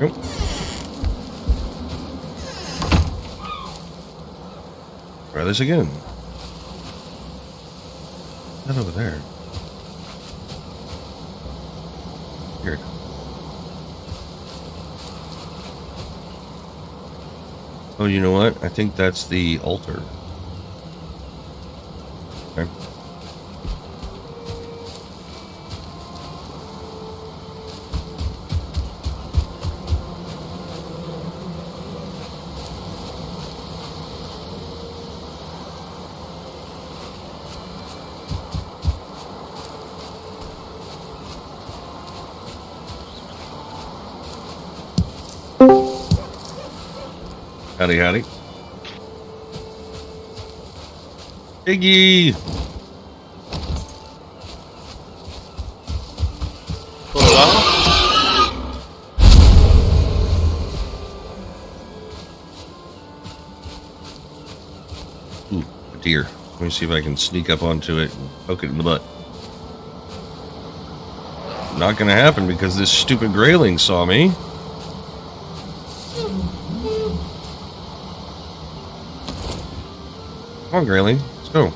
Nope. Try this again. Not over there. Here. Oh, you know what? I think that's the altar. Okay. Howdy, howdy. Piggy! Pull it off. Ooh, a deer. Let me see if I can sneak up onto it and poke it in the butt. Not gonna happen because this stupid grayling saw me. Come on, grayling. Let's go.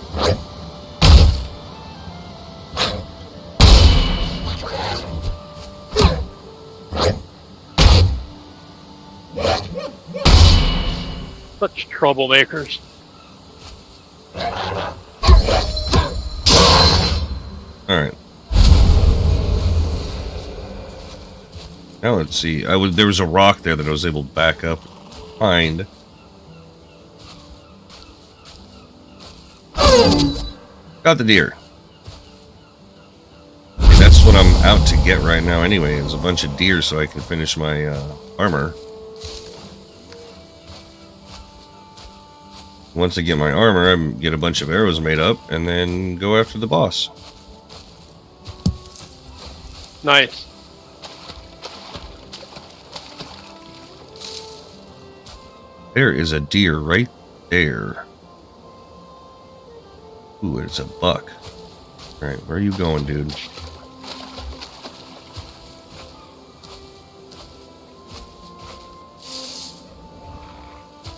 Such troublemakers. Alright. Now let's see. There was a rock there that I was able to back up behind. Got the deer. Okay, that's what I'm out to get right now anyway, is a bunch of deer so I can finish my armor. Once I get my armor, I get a bunch of arrows made up, and then go after the boss. Nice. There is a deer right there. Ooh, it's a buck. Alright, where are you going, dude?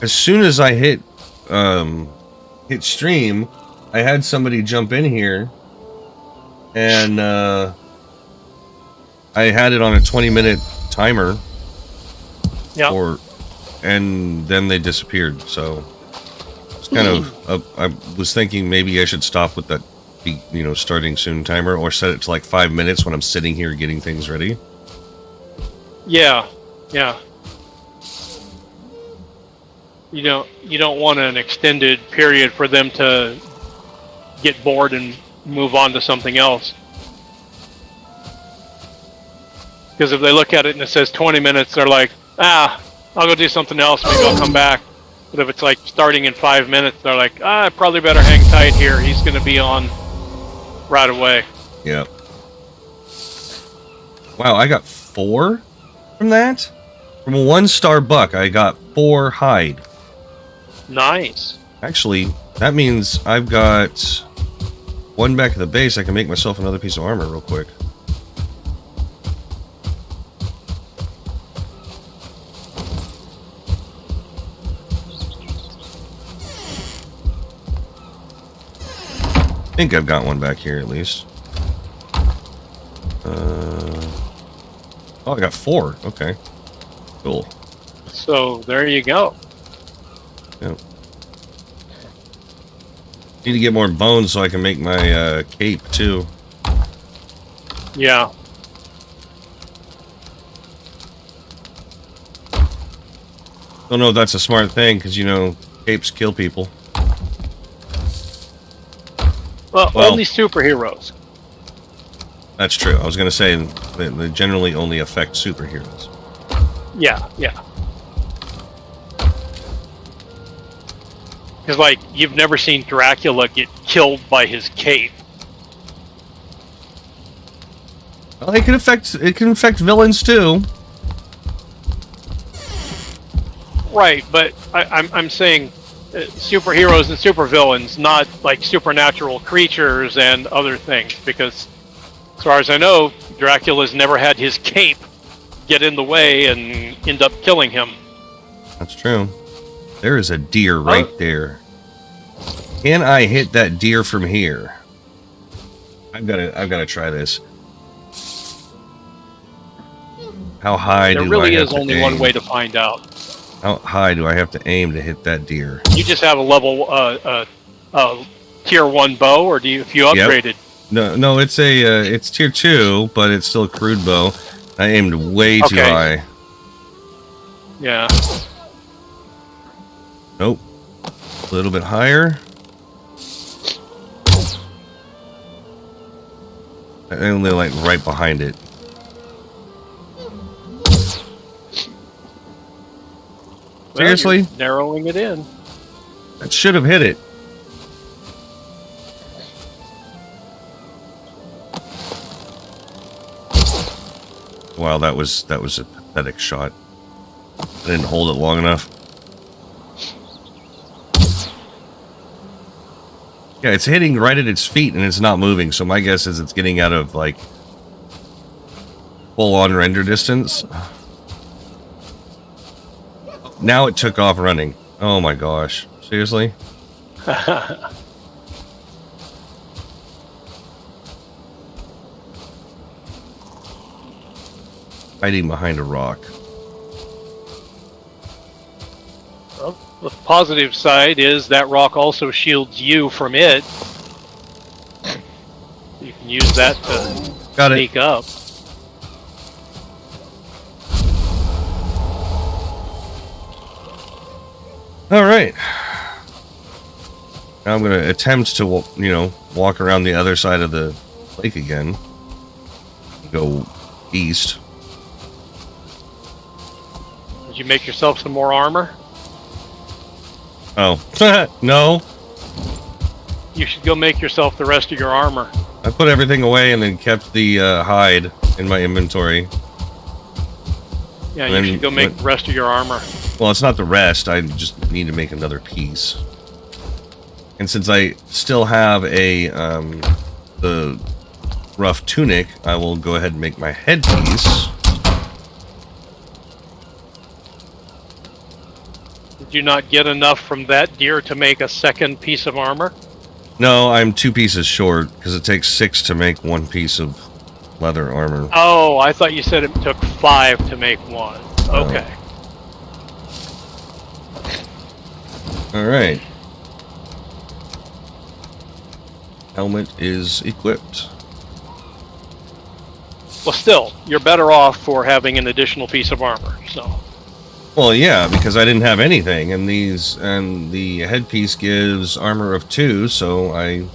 As soon as I hit stream, I had somebody jump in here, and I had it on a 20-minute timer. Yeah. And then they disappeared, so it's kind of I was thinking maybe I should stop with that be, starting soon timer, or set it to like 5 minutes when I'm sitting here getting things ready. Yeah, yeah. You don't want an extended period for them to get bored and move on to something else. Because if they look at it and it says 20 minutes, they're like, I'll go do something else, maybe I'll come back. But if it's like starting in 5 minutes, they're like, I probably better hang tight here. He's going to be on right away. Yep. Wow, I got 4 from that? From a 1-star buck, I got 4 hide. Nice. Actually, that means I've got 1 back at the base. I can make myself another piece of armor real quick. I think I've got 1 back here at least. Oh, I got 4. Okay. Cool. So there you go. Yep. Need to get more bones so I can make my cape too. Yeah. Don't know if that's a smart thing because capes kill people. Well, only superheroes. That's true. I was going to say they generally only affect superheroes. Yeah, yeah. Because, like, you've never seen Dracula get killed by his cape. Well, it can affect villains too. Right, but I'm saying superheroes and supervillains, not like supernatural creatures and other things. Because, as far as I know, Dracula's never had his cape get in the way and end up killing him. That's true. There is a deer right there. Can I hit that deer from here? I've got to try this. How high do I have to aim? There really is only one way to find out. How high do I have to aim to hit that deer? You just have a level tier 1 bow, or if you upgraded? Yep. No, it's it's tier 2, but it's still a crude bow. I aimed way too high. Yeah. Nope. A little bit higher. I only like right behind it. Well, seriously? you're narrowing it in. That should have hit it. Wow, that was a pathetic shot. I didn't hold it long enough. Yeah, it's hitting right at its feet and it's not moving, so my guess is it's getting out of, like, full-on render distance. Now it took off running. Oh my gosh. Seriously? Hiding behind a rock. Well, the positive side is that rock also shields you from it. You can use that to sneak up. All right. Now I'm going to attempt to, walk around the other side of the lake again. Go east. Did you make yourself some more armor? Oh. No. You should go make yourself the rest of your armor. I put everything away and then kept the hide in my inventory. Yeah, you should go make the rest of your armor. Well, it's not the rest. I just need to make another piece. And since I still have the rough tunic, I will go ahead and make my headpiece. Did you not get enough from that deer to make a second piece of armor? No, I'm 2 pieces short, because it takes 6 to make 1 piece of leather armor. Oh, I thought you said it took 5 to make 1. Okay. Alright. helmet is equipped. Well, still, you're better off for having an additional piece of armor. So. Well, yeah, because I didn't have anything, and the headpiece gives armor of 2, so I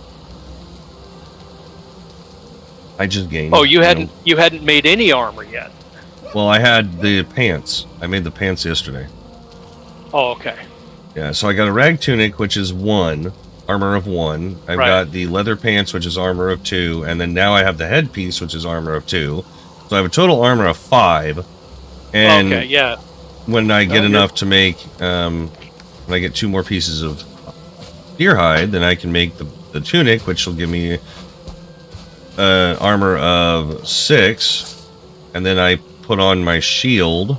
just gained. Oh, you hadn't made any armor yet. Well, I had the pants. I made the pants yesterday. Oh, okay. Yeah, so I got a rag tunic, which is 1, armor of 1. I've got the leather pants, which is armor of 2, and then now I have the headpiece, which is armor of 2. So I have a total armor of 5. And okay, yeah. when I get enough to make, when I get 2 more pieces of deer hide, then I can make the tunic, which will give me armor of 6, and then I put on my shield,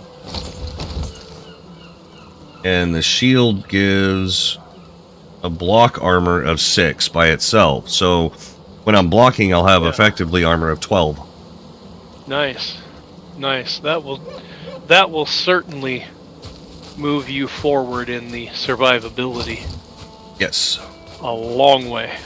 and the shield gives a block armor of 6 by itself. So when I'm blocking, I'll have effectively armor of 12. Nice. That will certainly move you forward in the survivability. Yes. A long way.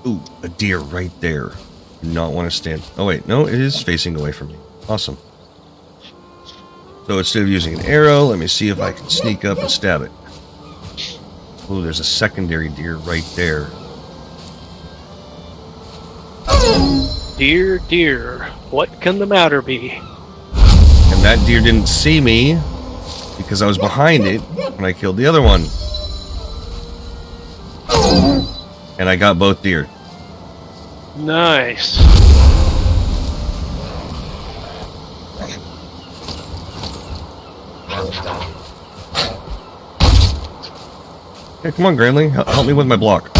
Ooh, a deer right there. Do not want to stand. Oh wait, no, it is facing away from me. Awesome. So instead of using an arrow, let me see if I can sneak up and stab it. Ooh, there's a secondary deer right there. Dear, what can the matter be? And that deer didn't see me because I was behind it when I killed the other one. And I got both deer. Nice. Hey, come on, Grandly. Help me with my block.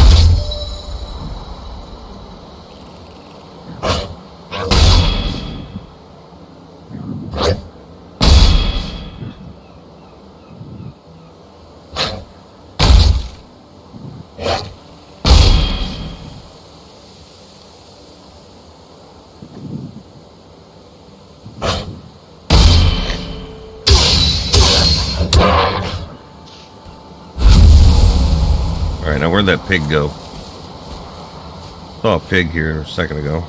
Alright, now where'd that pig go? Saw a pig here a second ago.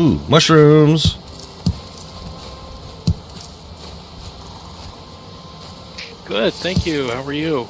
Ooh, mushrooms! Good, thank you. How are you?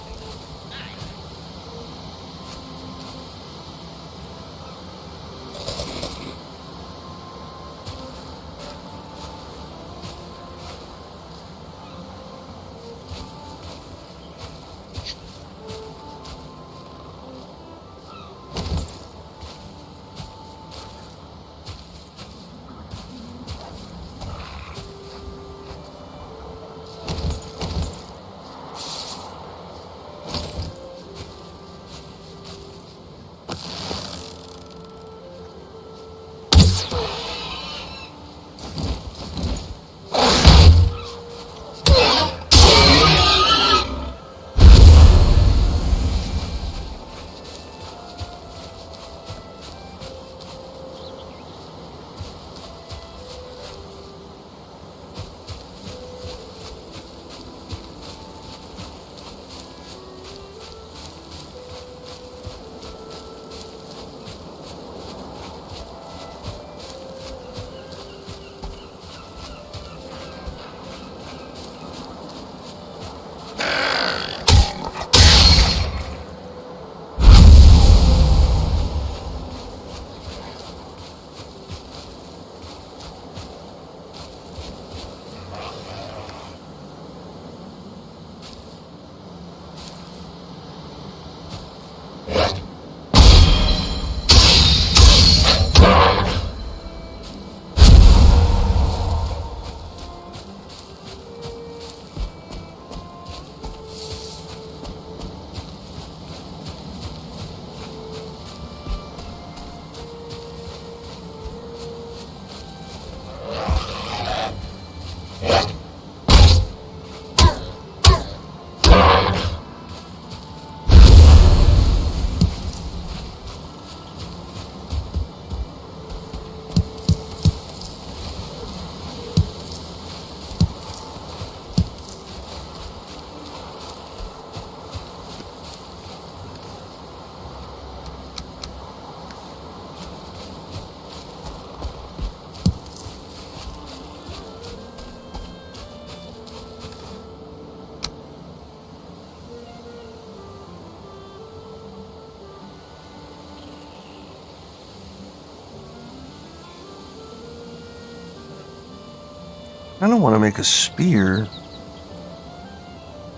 I don't want to make a spear.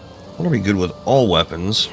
I want to be good with all weapons.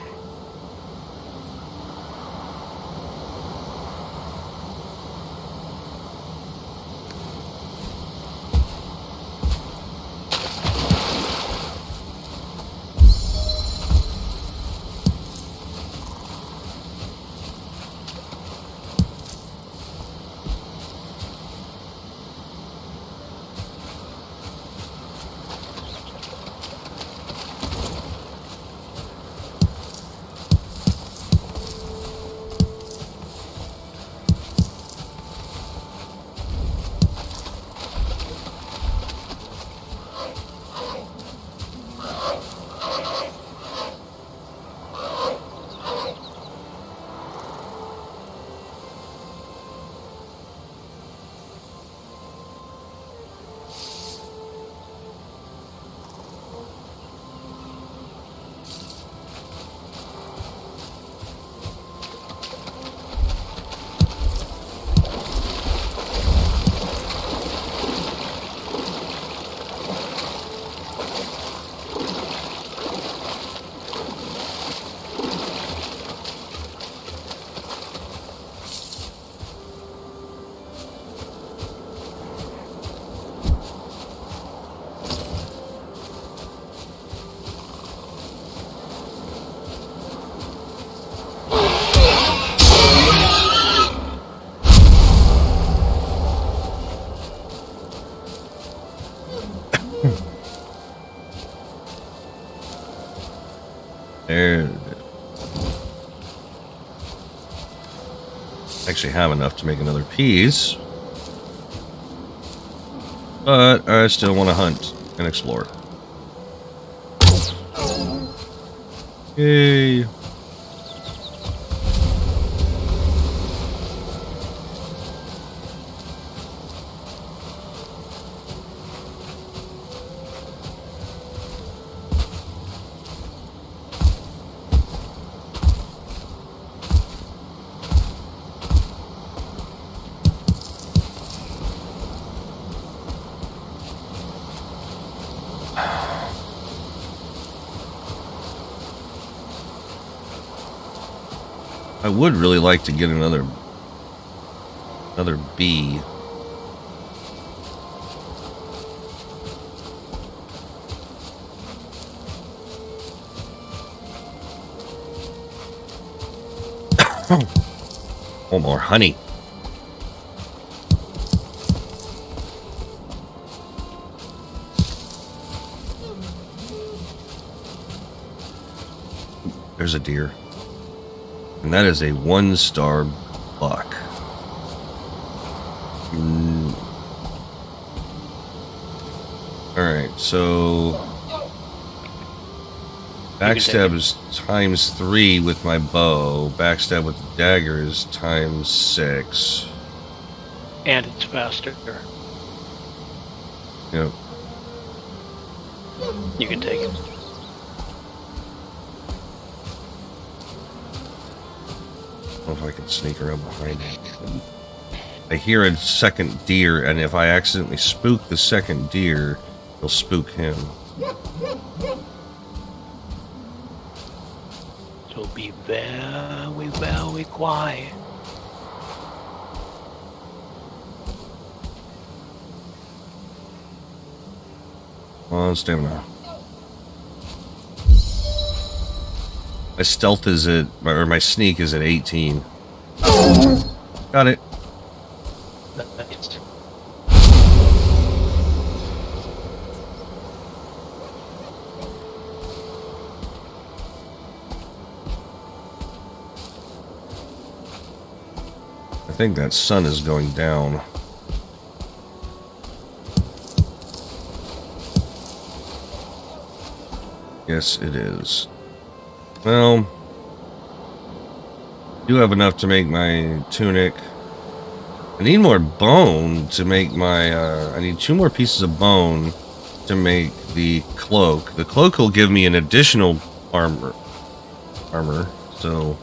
There. Actually have enough to make another piece. But I still want to hunt and explore. Yay. I would really like to get another bee. Oh, more honey. There's a deer. And that is a 1-star buck. Alright, so backstab is ×3 with my bow. Backstab with the dagger is ×6. And it's faster. Yep. You can take it. I don't know if I can sneak around behind him. I hear a second deer, and if I accidentally spook the second deer, it'll spook him. So be very, very quiet. Come on, stamina. My stealth is at, or my sneak is at 18. Got it. Nice. I think that sun is going down. Yes, it is. Well, I do have enough to make my tunic. I need more bone to make my, I need 2 more pieces of bone to make the cloak. The cloak will give me an additional armor, so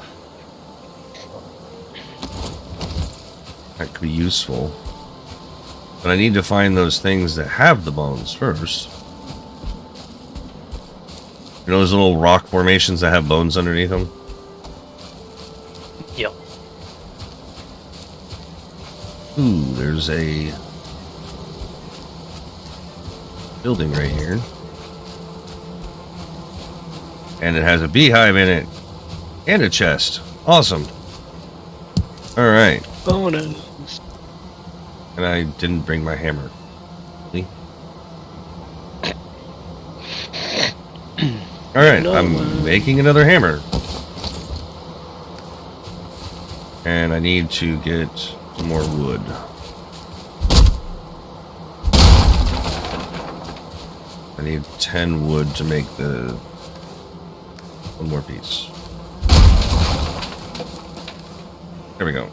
that could be useful. But I need to find those things that have the bones first. You know those little rock formations that have bones underneath them? Yep. Ooh, there's a building right here. And it has a beehive in it. And a chest. Awesome. Alright. Bonus. And I didn't bring my hammer. See? Alright, I'm making another hammer. And I need to get some more wood. I need 10 wood to make the one more piece. There we go.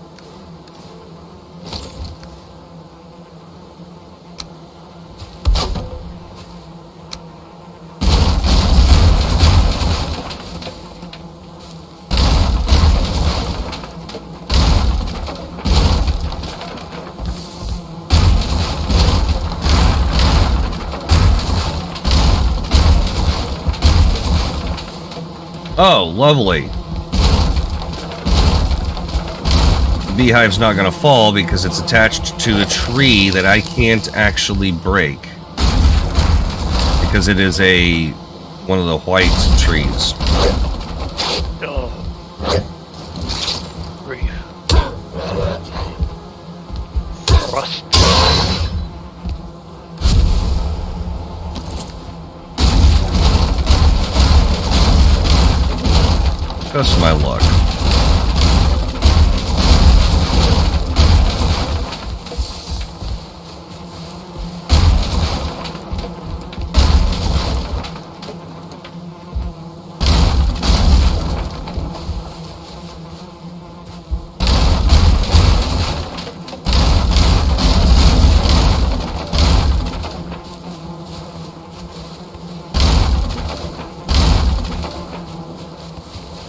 Oh, lovely. The beehive's not going to fall because it's attached to a tree that I can't actually break. Because it is one of the white trees. Oh. Grief. Rust. Just my luck.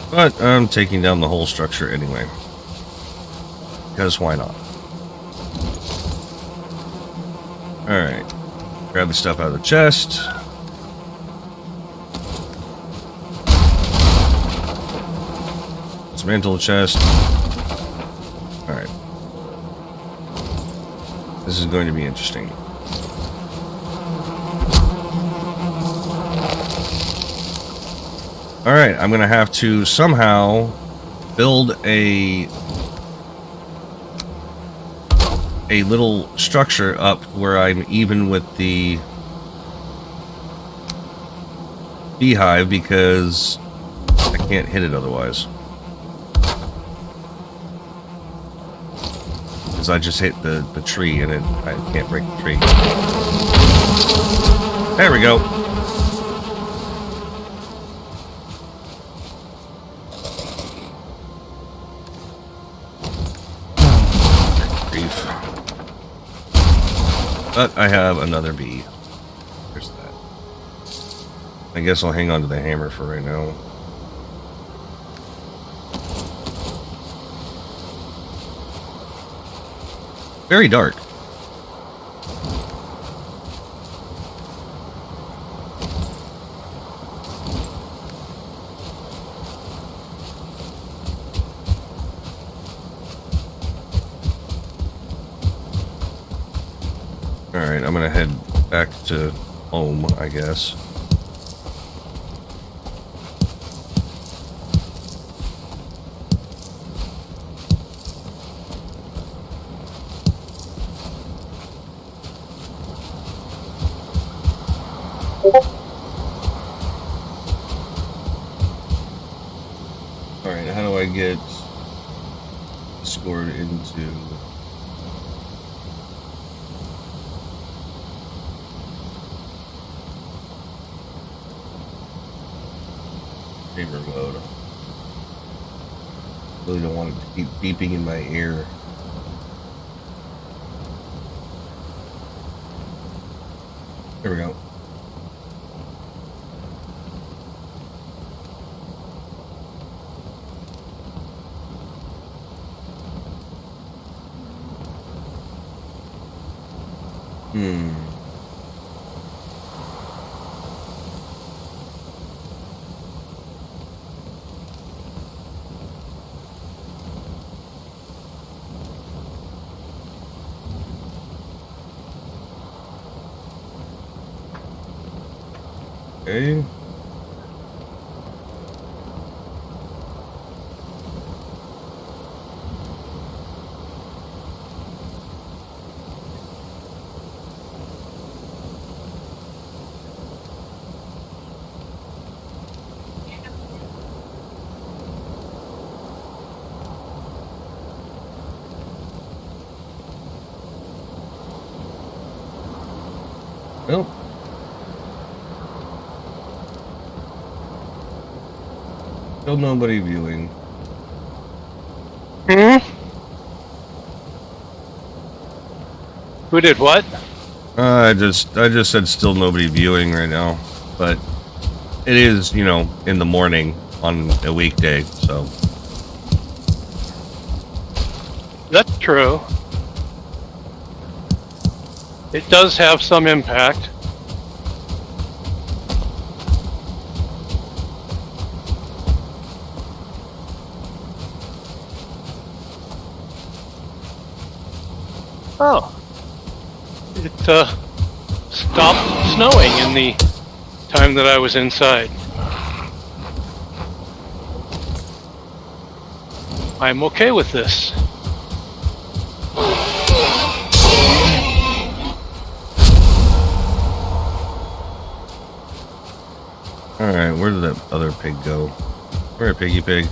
But I'm taking down the whole structure anyway. Because why not? Alright. Grab the stuff out of the chest. Dismantle the chest. Alright. This is going to be interesting. Alright, I'm gonna have to somehow build a little structure up where I'm even with the beehive because I can't hit it otherwise. Because I just hit the tree and I can't break the tree. There we go. But I have another bee. There's that. I guess I'll hang on to the hammer for right now. Very dark. Alright, I'm gonna head back to home, I guess. Alright, how do I get scored into... Chamber mode. Really don't want it to keep beeping in my ear. There we go. Hmm. Okay. Well. Still nobody viewing. Hmm? Who did what? I just said still nobody viewing right now, but it is, you know, in the morning on a weekday, so. That's true. It does have some impact. Oh. It stopped snowing in the time that I was inside. I'm okay with this. Alright, where did that other pig go? Where, piggy pig?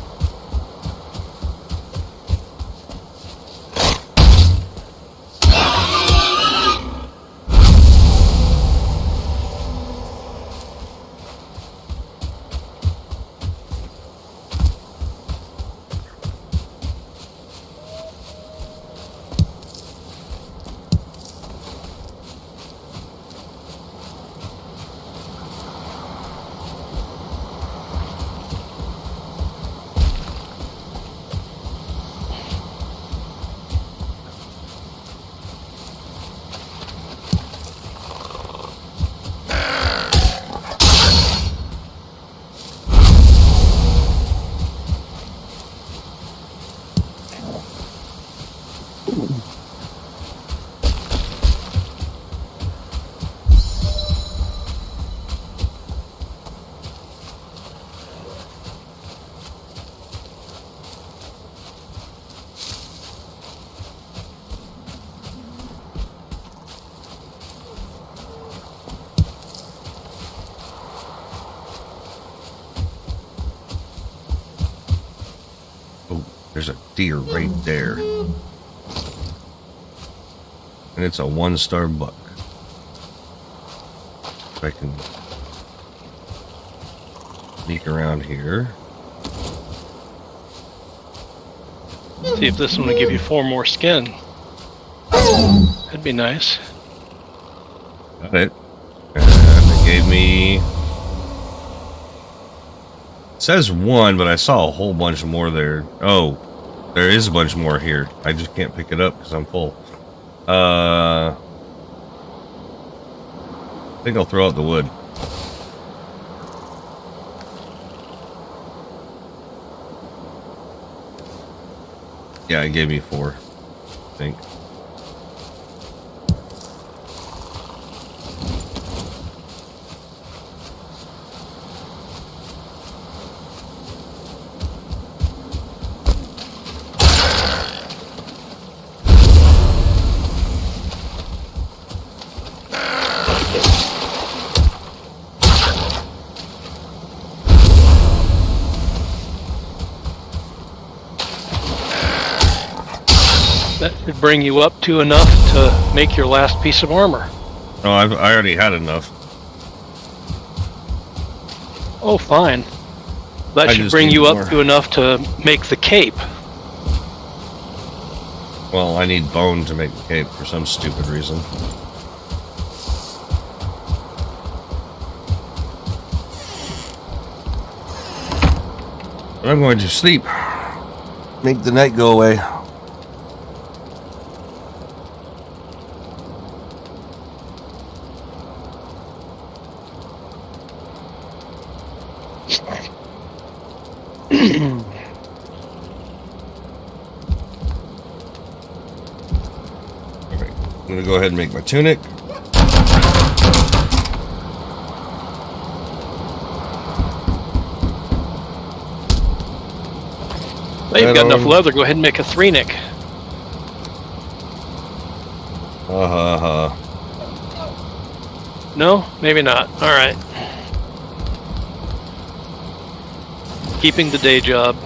There's a deer right there. And it's a 1-star buck. If I can sneak around here. See if this one will give you 4 more skin. That'd be nice. Got it. And it gave me... It says 1, but I saw a whole bunch more there. Oh, there is a bunch more here. I just can't pick it up because I'm full. I think I'll throw out the wood. Yeah, it gave me 4, I think. That should bring you up to enough to make your last piece of armor. Oh, I already had enough. Oh, fine. That should bring you up to enough to make the cape. Well, I need bone to make the cape for some stupid reason. But I'm going to sleep. Make the night go away. I'm gonna go ahead and make my tunic. Well, you've got enough leather. Go ahead and make a 3-nick. No, maybe not. All right. Keeping the day job.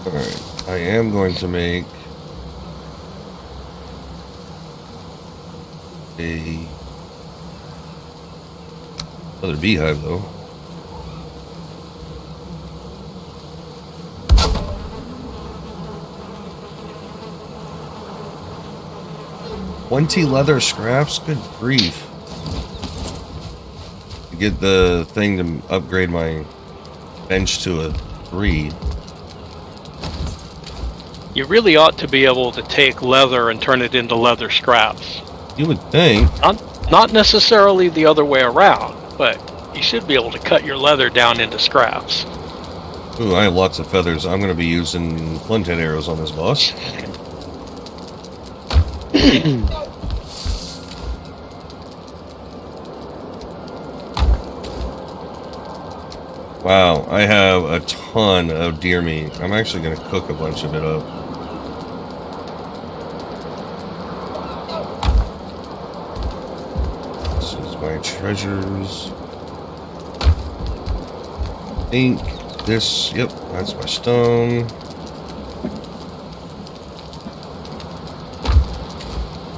All right. I am going to make another beehive, though. $20 scraps? Good grief. To get the thing to upgrade my bench to a 3. You really ought to be able to take leather and turn it into leather scraps. You would think. Not necessarily the other way around, but you should be able to cut your leather down into scraps. Ooh, I have lots of feathers. I'm going to be using flint head arrows on this boss. Wow, I have a ton of deer meat. I'm actually going to cook a bunch of it up. This is my treasures. I think this, yep, that's my stone.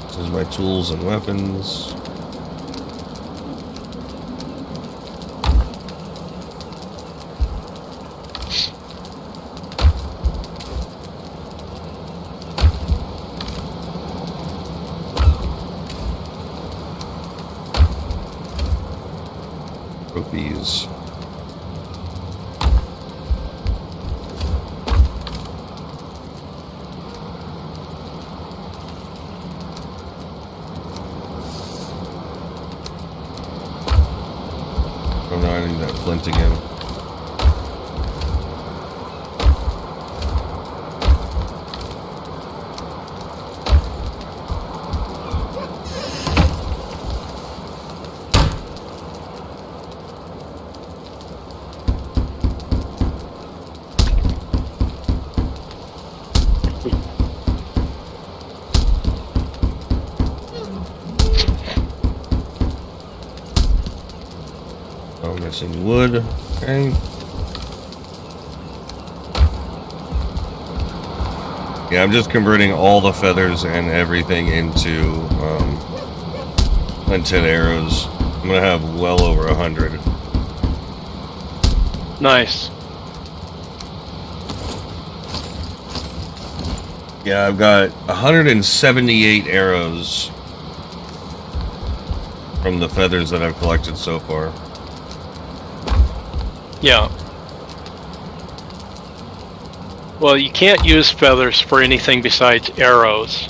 This is my tools and weapons. Rupees. Oh no, I need that flint again. Oh, missing wood. Okay. Yeah, I'm just converting all the feathers and everything into flint head arrows. I'm gonna have well over 100. Nice. Yeah, I've got 178 arrows from the feathers that I've collected so far. Yeah. Well, you can't use feathers for anything besides arrows.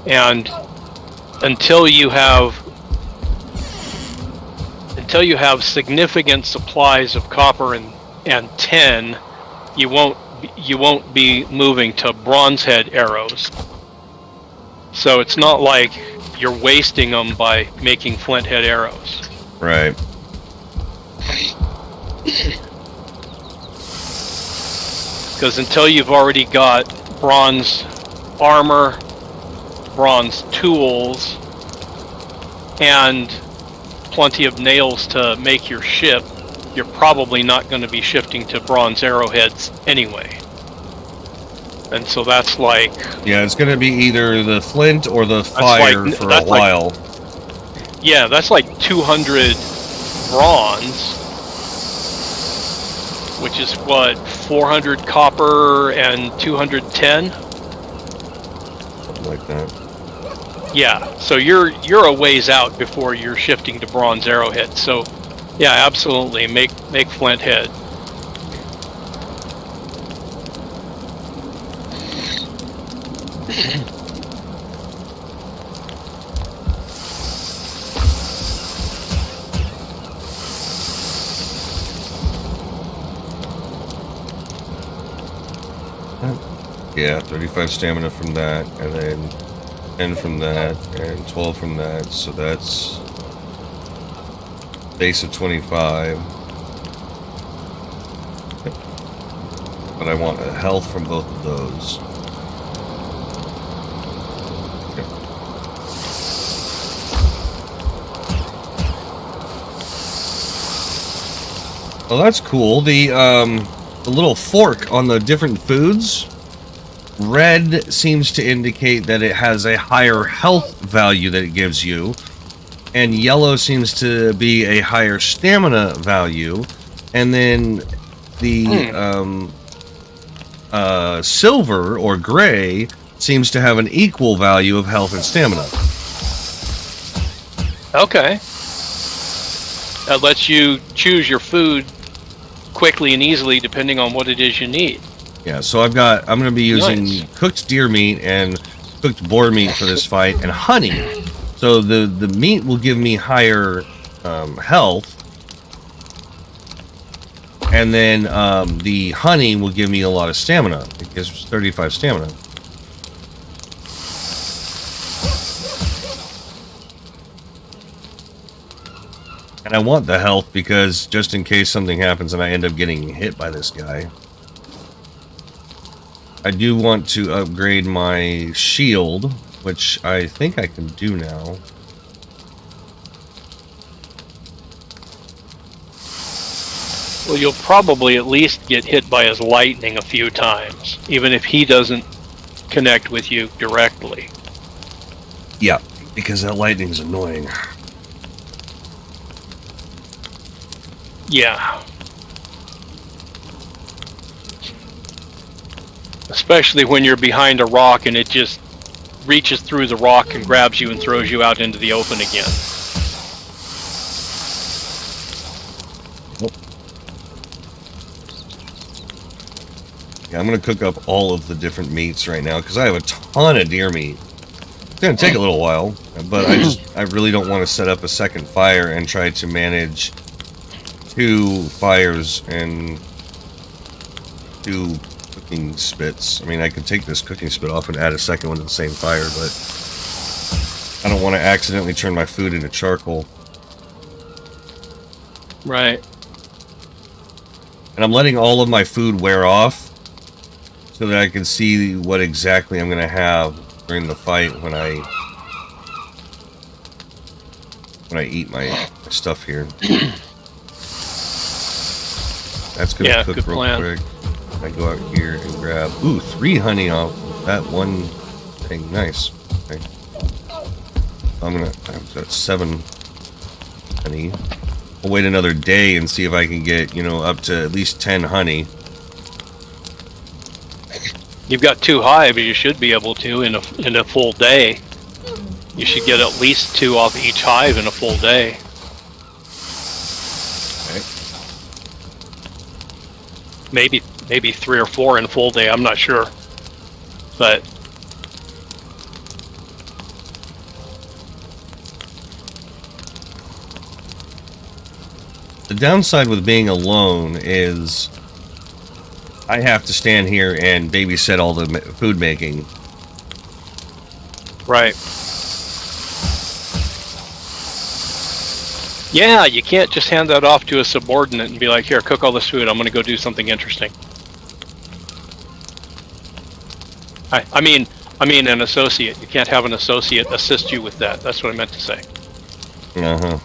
And until you have significant supplies of copper and tin, you won't be moving to bronze head arrows. So it's not like you're wasting them by making flint head arrows. Right. Because until you've already got bronze armor, bronze tools, and plenty of nails to make your ship, you're probably not going to be shifting to bronze arrowheads anyway. And so that's like... Yeah, it's going to be either the flint or the fire for a while. Yeah, that's like 200 bronze, which is what, 400 copper and 210? Something like that. Yeah, so you're a ways out before you're shifting to bronze arrowhead. So, yeah, absolutely, make flint head. Yeah, 35 stamina from that, and then 10 from that, and 12 from that, so that's base of 25. Yep. But I want a health from both of those. Yep. Well, that's cool. The little fork on the different foods, red seems to indicate that it has a higher health value that it gives you, and yellow seems to be a higher stamina value, and then the silver or gray seems to have an equal value of health and stamina. Okay. That lets you choose your food quickly and easily depending on what it is you need. Yeah, so I'm going to be using cooked deer meat and cooked boar meat for this fight, and honey. So the meat will give me higher health, and then the honey will give me a lot of stamina. It gives 35 stamina. And I want the health because just in case something happens and I end up getting hit by this guy. I do want to upgrade my shield, which I think I can do now. Well, you'll probably at least get hit by his lightning a few times, even if he doesn't connect with you directly. Yeah, because that lightning's annoying. Yeah. Especially when you're behind a rock and it just reaches through the rock and grabs you and throws you out into the open again. Yeah, I'm going to cook up all of the different meats right now because I have a ton of deer meat. It's going to take a little while, but I really don't want to set up a second fire and try to manage 2 fires and 2 cooking spits. I mean, I could take this cooking spit off and add a second one to the same fire, but I don't want to accidentally turn my food into charcoal. Right. And I'm letting all of my food wear off so that I can see what exactly I'm going to have during the fight when I eat my stuff here. That's going to cook real quick. I go out here and grab 3 honey off that one thing. Nice. Okay. I've got 7 honey. I'll wait another day and see if I can get, up to at least 10 honey. You've got 2 hives. You should be able to in a full day. You should get at least 2 off each hive in a full day. Okay. Maybe 3 or 4 in a full day. I'm not sure, but the downside with being alone is I have to stand here and babysit all the food making. right. Yeah, you can't just hand that off to a subordinate and be like, "Here, cook all this food. I'm going to go do something interesting." I mean, an associate. You can't have an associate assist you with that. That's what I meant to say. Uh-huh.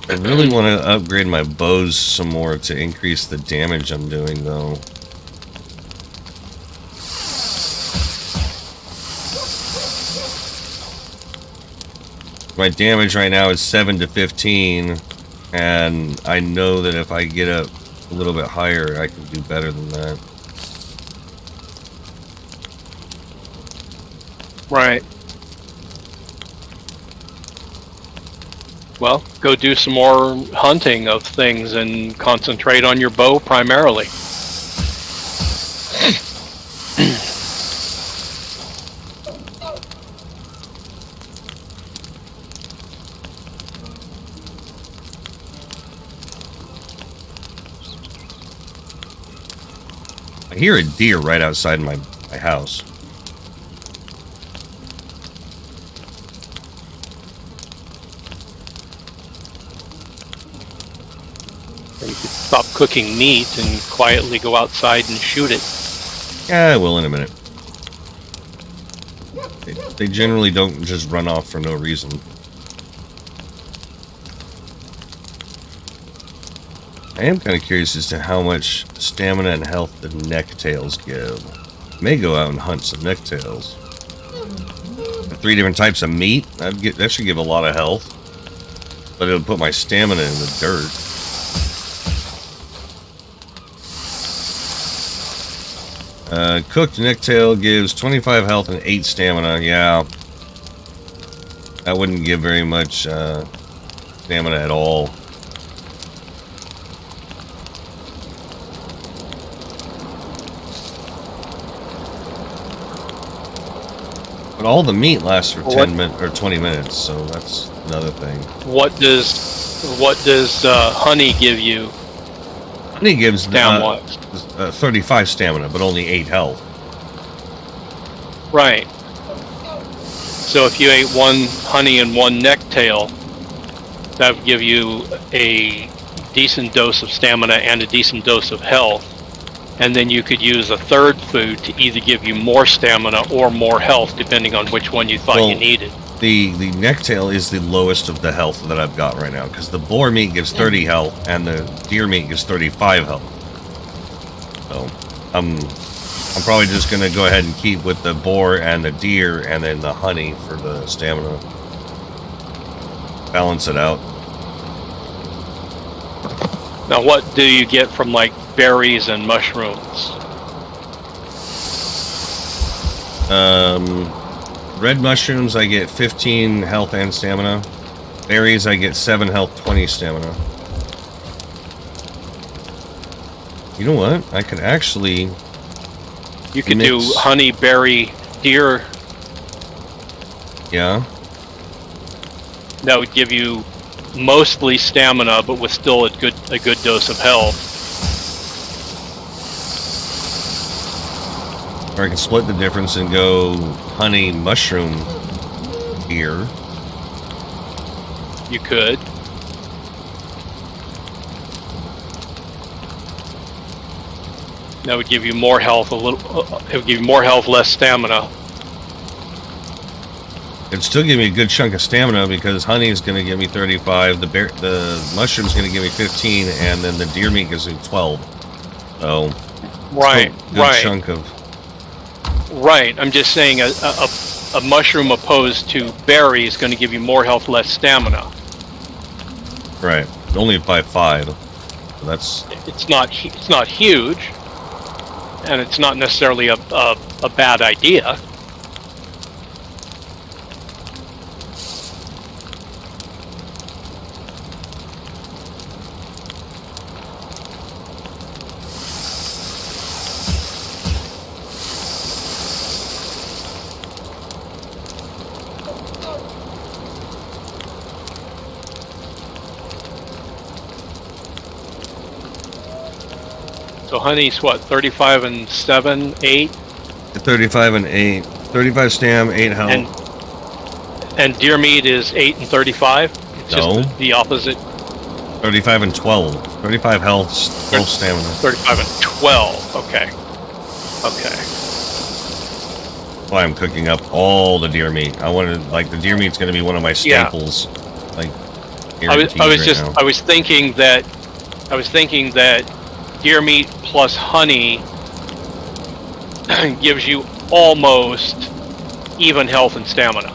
I really want to upgrade my bows some more to increase the damage I'm doing, though. My damage right now is 7 to 15, and I know that if I get up a little bit higher, I can do better than that. Right. Well, go do some more hunting of things and concentrate on your bow primarily. I hear a deer right outside my house. You could stop cooking meat and quietly go outside and shoot it. Yeah, I will in a minute. They generally don't just run off for no reason. I am kind of curious as to how much stamina and health the necktails give. I may go out and hunt some necktails. 3 different types of meat. That should give a lot of health. But it'll put my stamina in the dirt. Cooked necktail gives 25 health and 8 stamina. Yeah. That wouldn't give very much stamina at all. But all the meat lasts for 10 minutes or 20 minutes, so that's another thing. What does honey give you? Honey gives 35 stamina, but only 8 health. Right. So if you ate 1 honey and 1 necktail, that would give you a decent dose of stamina and a decent dose of health. And then you could use a third food to either give you more stamina or more health, depending on which one you thought you needed. The necktail is the lowest of the health that I've got right now, because the boar meat gives 30 health and the deer meat gives 35 health. So I'm probably just gonna go ahead and keep with the boar and the deer, and then the honey for the stamina. Balance it out. Now, what do you get from like berries and mushrooms? Red mushrooms, I get 15 health and stamina. Berries, I get 7 health, 20 stamina. You know what? I could actually... You could do honey, berry, deer. Yeah. That would give you mostly stamina, but with still a good dose of health. Or I can split the difference and go honey, mushroom, deer. You could. That would give you more health, it would give you more health, less stamina. It'd still give me a good chunk of stamina, because honey is going to give me 35, the mushroom's going to give me 15, and then the deer meat gives me 12. So, right, good chunk of... Right, I'm just saying a mushroom opposed to berry is going to give you more health, less stamina. Right, only by 5. So that's... It's not huge, and it's not necessarily a bad idea. So honey's what, 35 and 7, 8? 35 and 8. 35 stam, 8 health. And deer meat is 8 and 35? It's no. Just the opposite. 35 and 12. 35 health, 12 stamina. 35 and 12, okay. Okay. That's why I'm cooking up all the deer meat. I wanted, like, the deer meat's going to be one of my staples. Yeah. Like, I was thinking that deer meat plus honey gives you almost even health and stamina.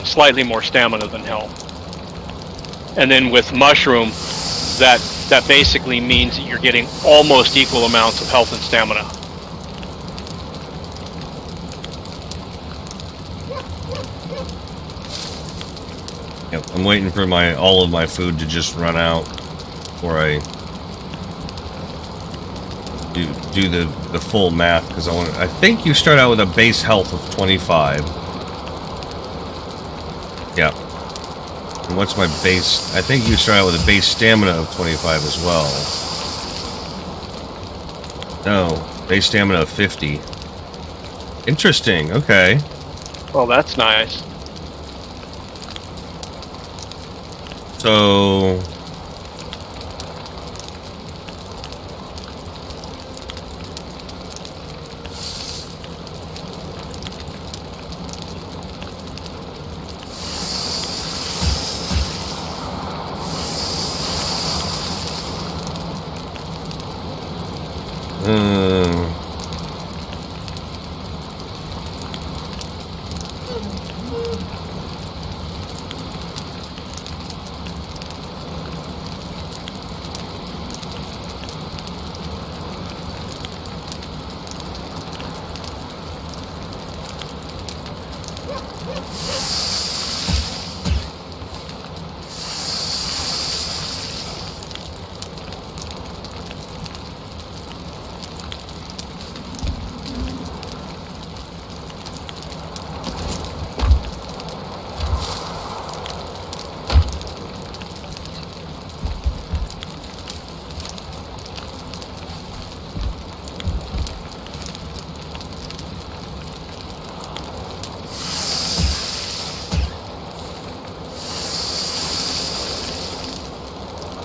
Slightly more stamina than health. And then with mushroom, that basically means that you're getting almost equal amounts of health and stamina. Yep, I'm waiting for all of my food to just run out before I do the full math, because I think you start out with a base health of 25. Yeah. And what's my base? I think you start out with a base stamina of 25 as well. No, base stamina of 50. Interesting, okay. Well, that's nice. So...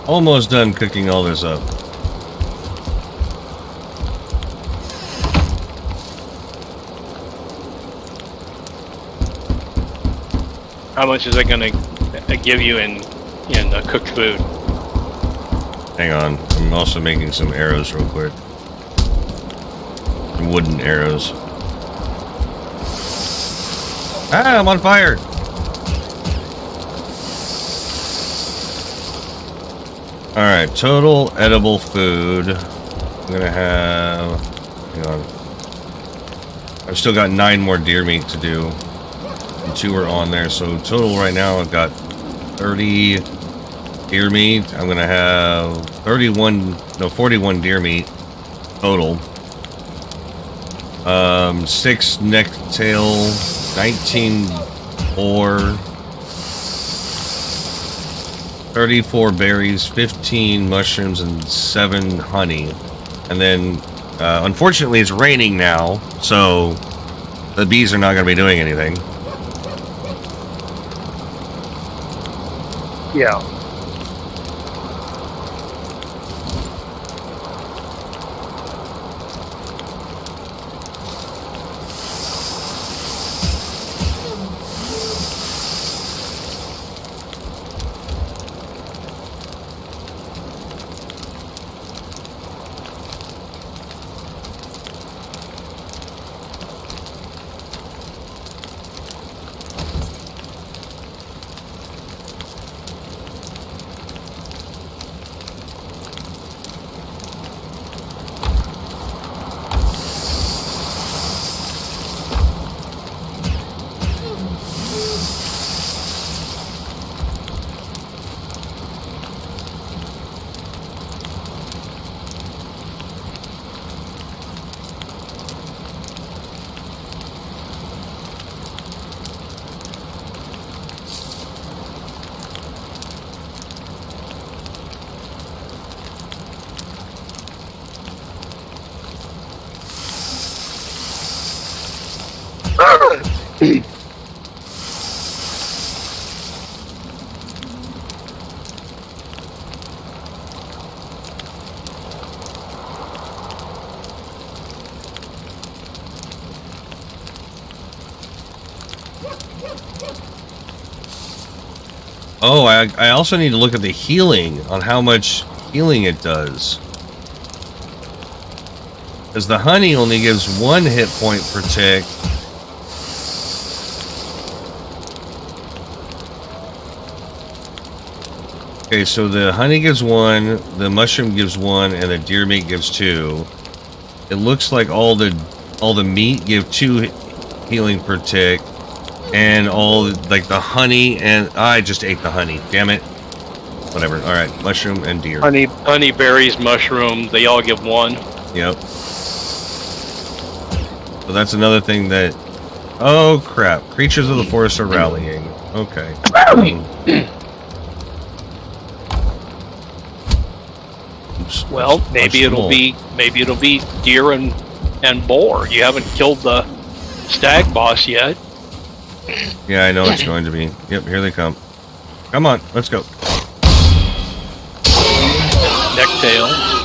Almost done cooking all this up. How much is it going to give you in cooked food? Hang on, I'm also making some arrows real quick. Some wooden arrows. Ah, I'm on fire! Alright, total edible food. I'm gonna have... Hang on. I've still got 9 more deer meat to do. And 2 are on there, so total right now I've got 30 deer meat. I'm gonna have 41 deer meat total. 6 neck tail, 19 boar, 34 berries, 15 mushrooms, and 7 honey. And then, unfortunately, it's raining now, so the bees are not going to be doing anything. Yeah. Oh, I also need to look at the healing, on how much healing it does. Because the honey only gives 1 hit point per tick. Okay, so the honey gives 1, the mushroom gives 1, and the deer meat gives 2. It looks like all the meat give 2 healing per tick. And all, like, the honey, and I just ate the honey. Damn it. Whatever. Alright, mushroom and deer. Honey, berries, mushroom, they all give 1. Yep. So that's another thing that... Oh, crap. Creatures of the forest are rallying. Okay. Oops. Well, maybe it'll be deer and boar. You haven't killed the stag boss yet. Yeah, I know it's going to be. Yep, here they come. Come on, let's go. Necktail.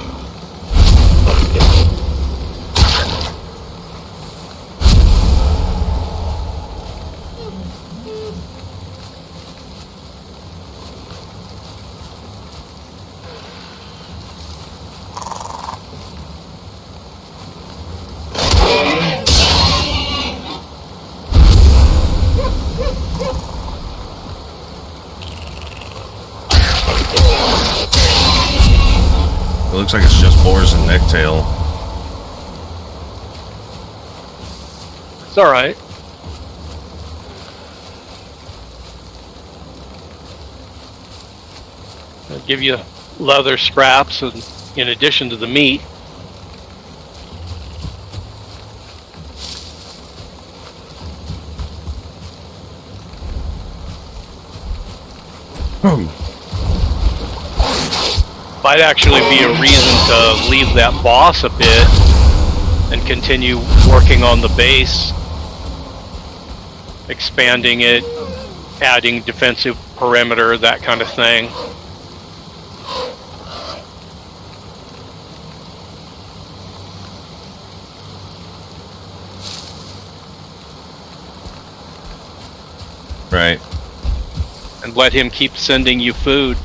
It looks like it's just boars and necktail. It's alright. I'll give you leather scraps in addition to the meat. Might actually be a reason to leave that boss a bit and continue working on the base, expanding it, adding defensive perimeter, that kind of thing. Right. And let him keep sending you food.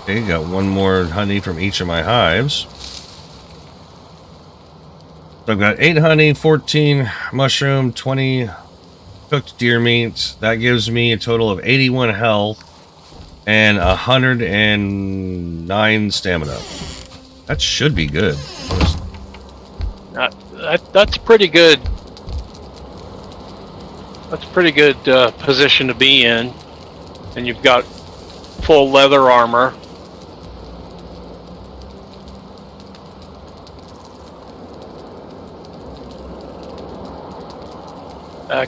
Okay, got one more honey from each of my hives. So I've got 8 honey, 14 mushroom, 20 cooked deer meat. That gives me a total of 81 health and 109 stamina. That should be good. That's pretty good. That's a pretty good position to be in. And you've got full leather armor.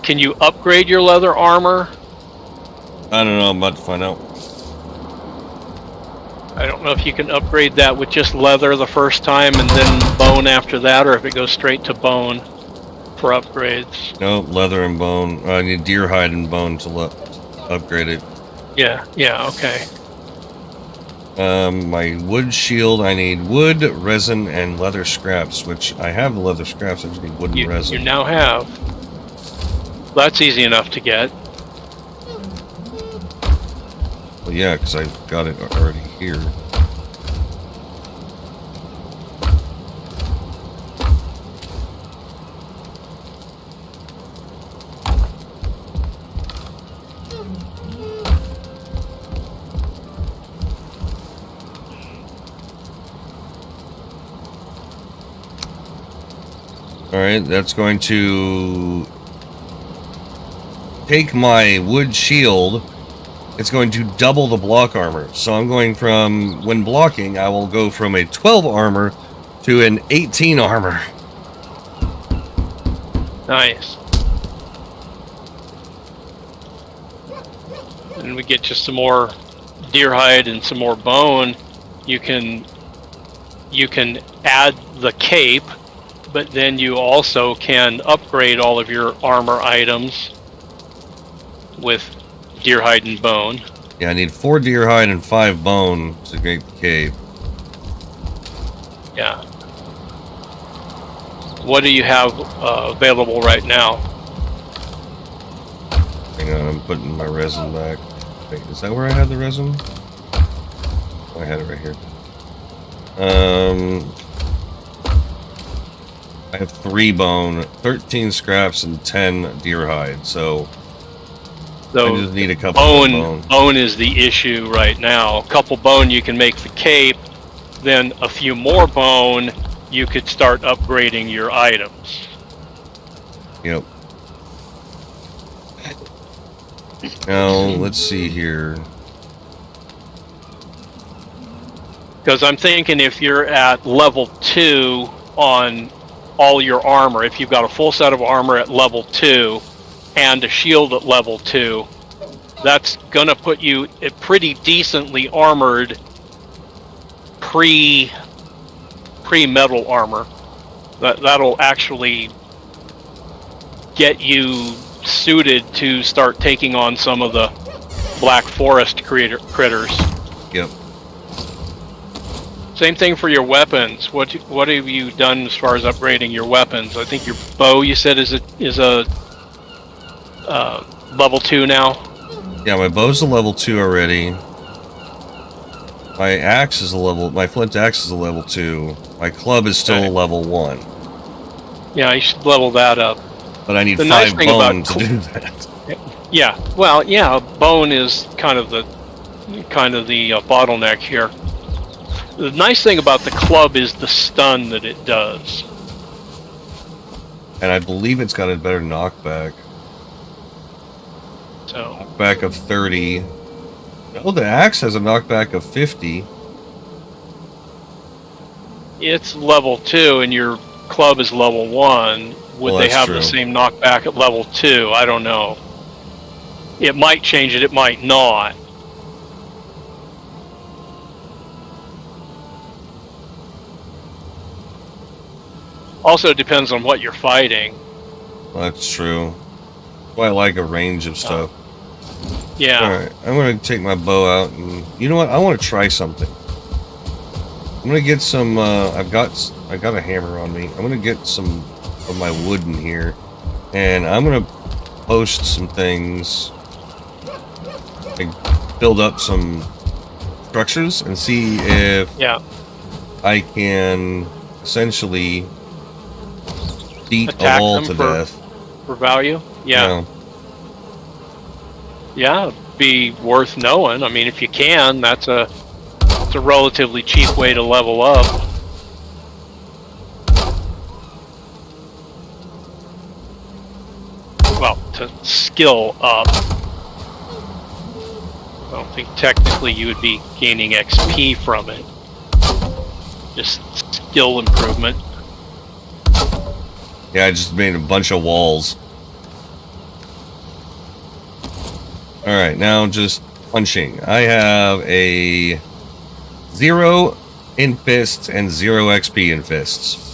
Can you upgrade your leather armor? I don't know, I'm about to find out. I don't know if you can upgrade that with just leather the first time and then bone after that, or if it goes straight to bone for upgrades. No, leather and bone. I need deer hide and bone to upgrade it. Yeah, okay. My wood shield, I need wood, resin, and leather scraps, which I have the leather scraps, I just need wood and resin. You now have. That's easy enough to get. Well, yeah, because I've got it already here. Alright, that's going to take my wood shield. It's going to double the block armor. So I'm going from, when blocking, I will go from a 12 armor to an 18 armor. Nice. And we get you some more deer hide and some more bone. You can add the cape, but then you also can upgrade all of your armor items with deer hide and bone. Yeah, I need 4 deer hide and 5 bone to get the cape. Yeah. What do you have available right now? Hang on, I'm putting my resin back. Wait, is that where I had the resin? Oh, I had it right here. I have 3 bone, 13 scraps, and 10 deer hide, so I just need a couple of bone. Bone is the issue right now. A couple bone, you can make the cape. Then a few more bone, you could start upgrading your items. Yep. Now, let's see here. Because I'm thinking if you're at level 2 on all your armor, if you've got a full set of armor at level 2 and a shield at level 2, that's gonna put you at pretty decently armored pre-metal armor. That'll actually get you suited to start taking on some of the Black Forest critters. Yep. Same thing for your weapons. What have you done as far as upgrading your weapons? I think your bow, you said, is a level 2 now. Yeah, my bow's a level 2 already. My axe is a level. My flint axe is a level 2. My club is still a level 1. Yeah, you should level that up. But I need The 5 nice thing bone about to do that. Yeah, well, yeah, bone is kind of the bottleneck here. The nice thing about the club is the stun that it does. And I believe it's got a better knockback. So Knockback of 30. Oh, the axe has a knockback of 50. it's level 2 and your club is level 1. Would Well, they that's have true. the same knockback at level 2? I don't know. It might change it, it might not. Also depends on what you're fighting. Well, that's true. Why I like a range of stuff. Yeah. Alright, I'm going to take my bow out and... You know what? I want to try something. I'm going to get some... I got a hammer on me. I'm going to get some of my wood in here. And I'm going to post some things. And build up some structures and see if I can essentially beat Attack a wall them to for- death. For value? Yeah. You know, Yeah, it'd be worth knowing. I mean, if you can, it's a relatively cheap way to level up. Well, to skill up. I don't think technically you would be gaining XP from it. Just skill improvement. yeah, I just made a bunch of walls. Alright, now just punching. I have a 0 in fists and 0 XP in fists.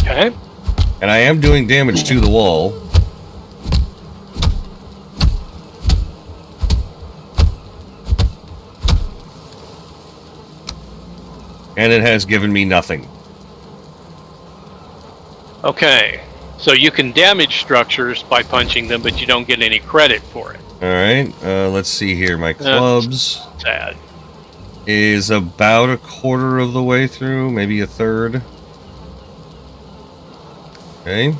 Okay. And I am doing damage to the wall. And it has given me nothing. Okay. So you can damage structures by punching them, but you don't get any credit for it. Alright, let's see here. My clubs Sad. is about a quarter of the way through, maybe a third. Okay.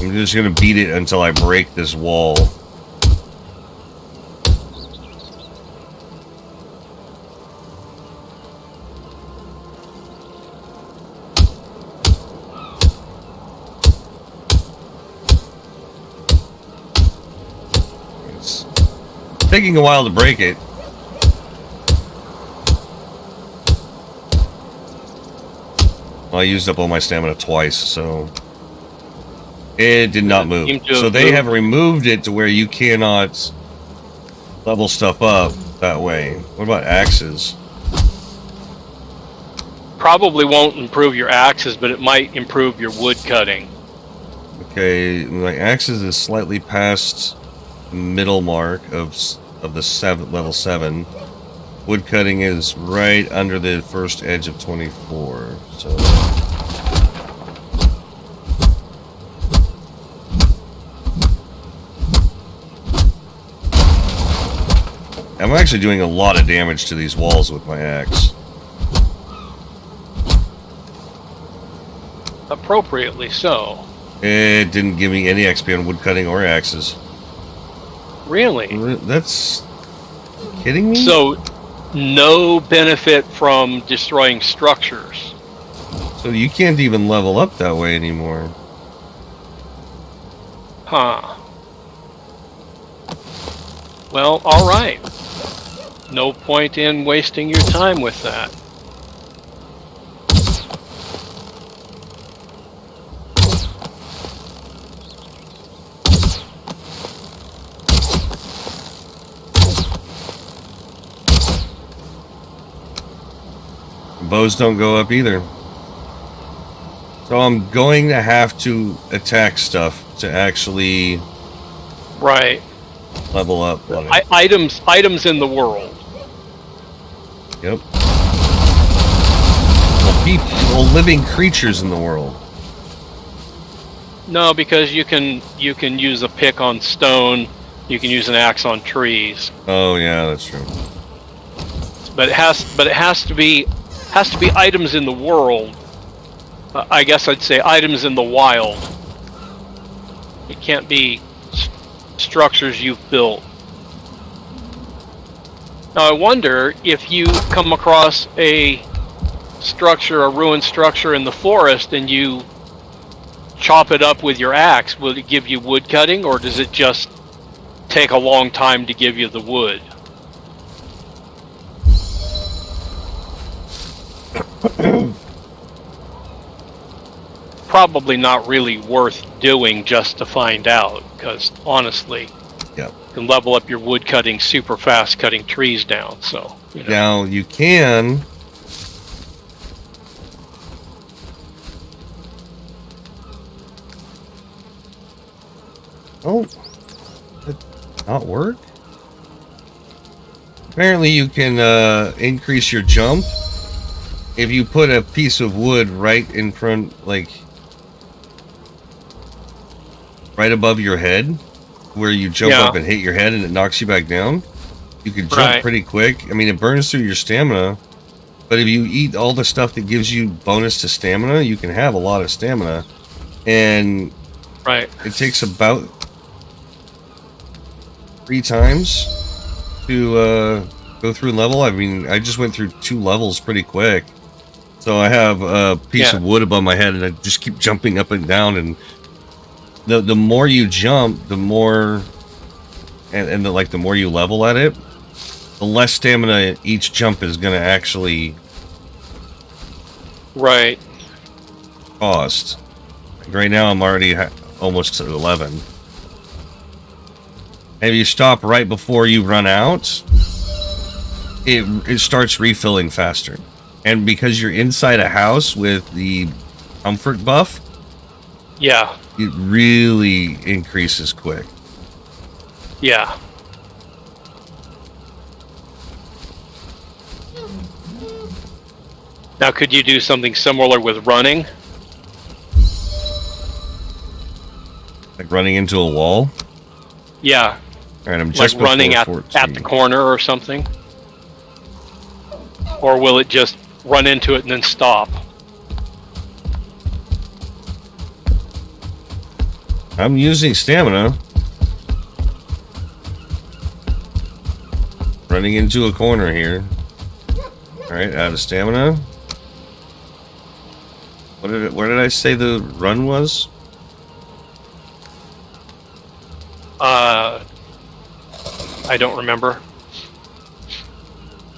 I'm just gonna beat it until I break this wall. It's taking a while to break it. Well, I used up all my stamina twice, so it did not move. Seem to So have they moved. have removed it to where you cannot level stuff up that way. What about axes? Probably won't improve your axes, but it might improve your wood cutting. Okay, my axes is slightly past the middle mark of the level 7. Wood cutting is right under the first edge of 24. So I'm actually doing a lot of damage to these walls with my axe. Appropriately so. It didn't give me any XP on wood cutting or axes. Really? That's kidding me? So no benefit from destroying structures. So you can't even level up that way anymore. Huh. Well, alright. No point in wasting your time with that. Bows don't go up either. So I'm going to have to attack stuff to actually Right. level up on it. Items in the world. Yep. Well, living creatures in the world. No, because you can use a pick on stone, you can use an axe on trees. Oh yeah, that's true. But it has to be items in the world. I guess I'd say items in the wild. It can't be structures you've built. Now I wonder if you come across a ruined structure in the forest and you chop it up with your axe, will it give you wood cutting, or does it just take a long time to give you the wood? Probably not really worth doing just to find out, because honestly, Yep. you can level up your wood cutting super fast cutting trees down. So you know. Now you can. Oh, did not work? Apparently you can increase your jump if you put a piece of wood right in front, like right above your head, where you jump up and hit your head and it knocks you back down. You can jump pretty quick. I mean, it burns through your stamina, but if you eat all the stuff that gives you bonus to stamina, you can have a lot of stamina. And it takes about 3 times to go through level. I mean, I just went through 2 levels pretty quick. So I have a piece of wood above my head, and I just keep jumping up and down. And the more you jump, the more, and the more you level at it, the less stamina each jump is going to actually cost. Right now, I'm already almost to 11. And if you stop right before you run out, it starts refilling faster. And because you're inside a house with the comfort buff, it really increases quick. Yeah. Now, could you do something similar with running? Like running into a wall? Yeah. All right, I'm just like running at the corner or something? Or will it just run into it and then stop? I'm using stamina. Running into a corner here. Alright, out of stamina. Where did I say the run was? I don't remember.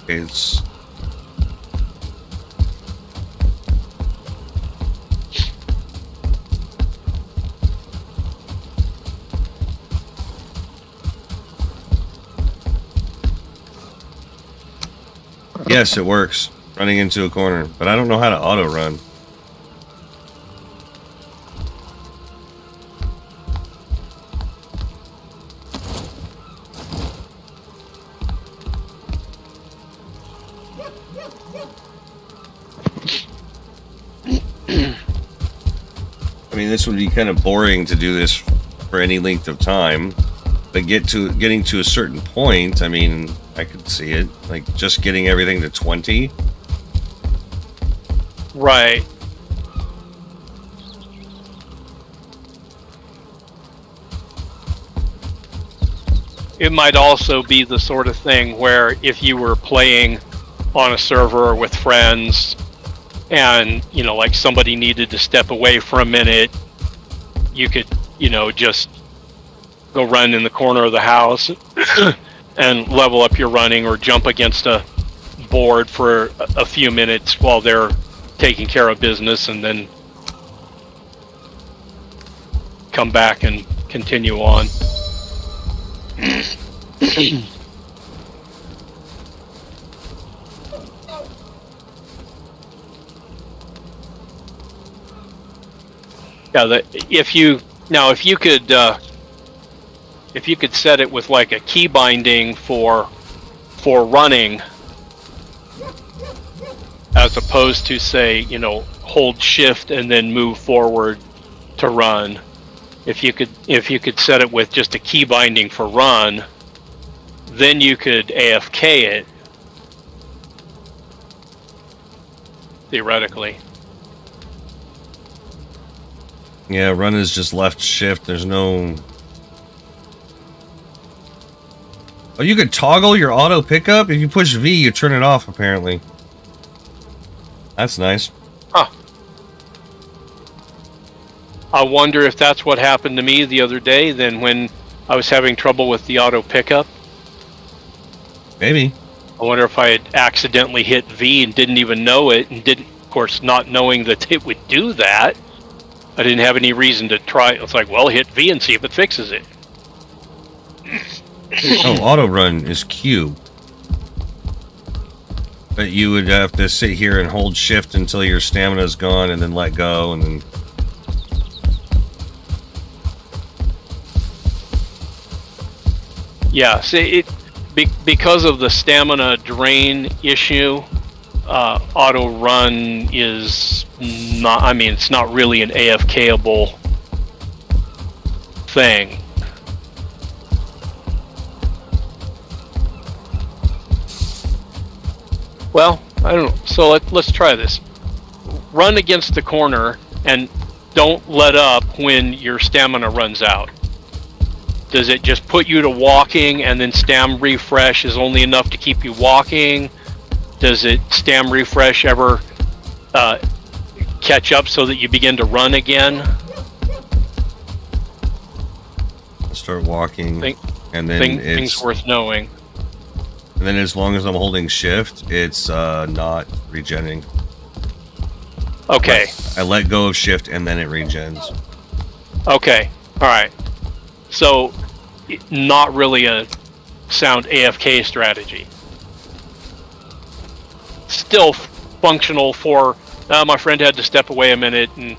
Okay, it's... Yes, it works. Running into a corner. But I don't know how to auto-run. I mean, this would be kind of boring to do this for any length of time. But getting to a certain point, I mean, I could see it. Like, just getting everything to 20. Right. it might also be the sort of thing where if you were playing on a server with friends and, you know, like somebody needed to step away for a minute, you could, you know, just go run in the corner of the house and level up your running, or jump against a board for a few minutes while they're taking care of business, and then come back and continue on. Yeah, if you could set it with like a key binding for running, as opposed to, say, you know, hold shift and then move forward to run. If you could set it with just a key binding for run, then you could AFK it, theoretically. Yeah, run is just left shift. There's no... Oh, you could toggle your auto pickup? If you push V, you turn it off, apparently. That's nice. Huh. I wonder if that's what happened to me the other day, then, when I was having trouble with the auto pickup. Maybe. I wonder if I had accidentally hit V and didn't even know it, and didn't, of course, not knowing that it would do that, I didn't have any reason to try. It's like, well, hit V and see if it fixes it. Oh, auto run is Q. But you would have to sit here and hold shift until your stamina's gone, and then let go, and then... Yeah, see, because of the stamina drain issue, auto run is not, I mean, it's not really an AFK-able thing. Well, I don't know. So let's try this. Run against the corner and don't let up when your stamina runs out. Does it just put you to walking, and then stam refresh is only enough to keep you walking? Does it stam refresh ever catch up so that you begin to run again? Start walking, and then things worth knowing. And then as long as I'm holding shift, it's not regenning. Okay. I let go of shift, and then it regens. Okay. All right. So, not really a sound AFK strategy. Still functional for, my friend had to step away a minute, and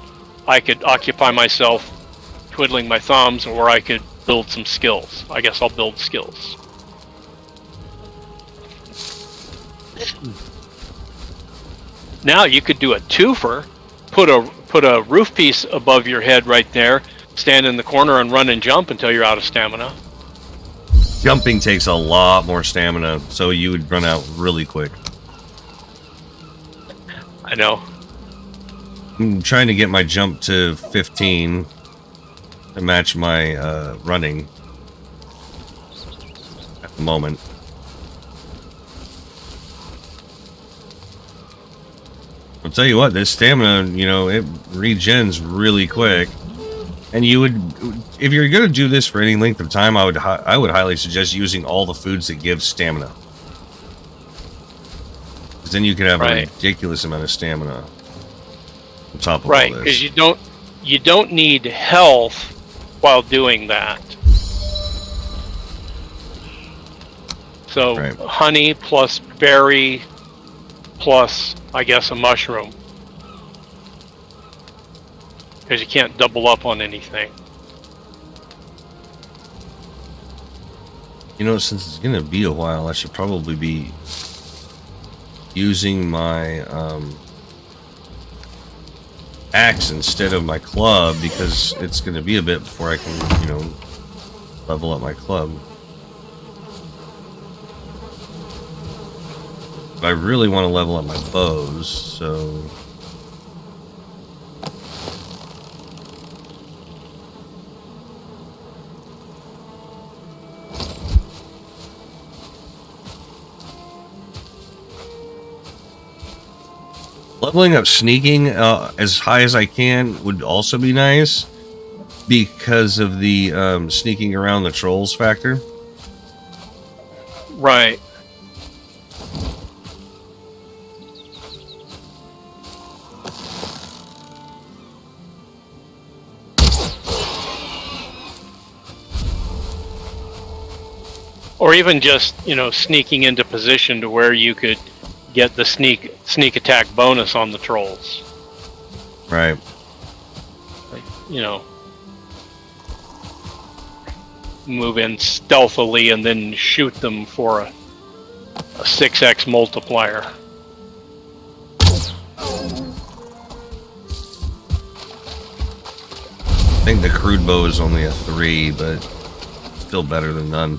I could occupy myself twiddling my thumbs, or I could build some skills. I guess I'll build skills. Now you could do a twofer, put a roof piece above your head right there, stand in the corner and run and jump until you're out of stamina. Jumping takes a lot more stamina, so you would run out really quick. I know. I'm trying to get my jump to 15 to match my running at the moment. I'll tell you what, this stamina, you know, it regens really quick. And you would, if you're going to do this for any length of time, I would highly suggest using all the foods that give stamina. Because then you can have a ridiculous amount of stamina on top of all this. Because you don't need health while doing that. So honey plus berry plus, I guess, a mushroom. Because you can't double up on anything. You know, since it's going to be a while, I should probably be using my axe instead of my club, because it's going to be a bit before I can, you know, level up my club. But I really want to level up my bows, so... Leveling up sneaking as high as I can would also be nice because of the sneaking around the trolls factor. Right. Or even just, sneaking into position to where you could get the sneak attack bonus on the trolls. Right. Like, move in stealthily and then shoot them for a 6x multiplier. I think the crude bow is only a 3, but still better than none.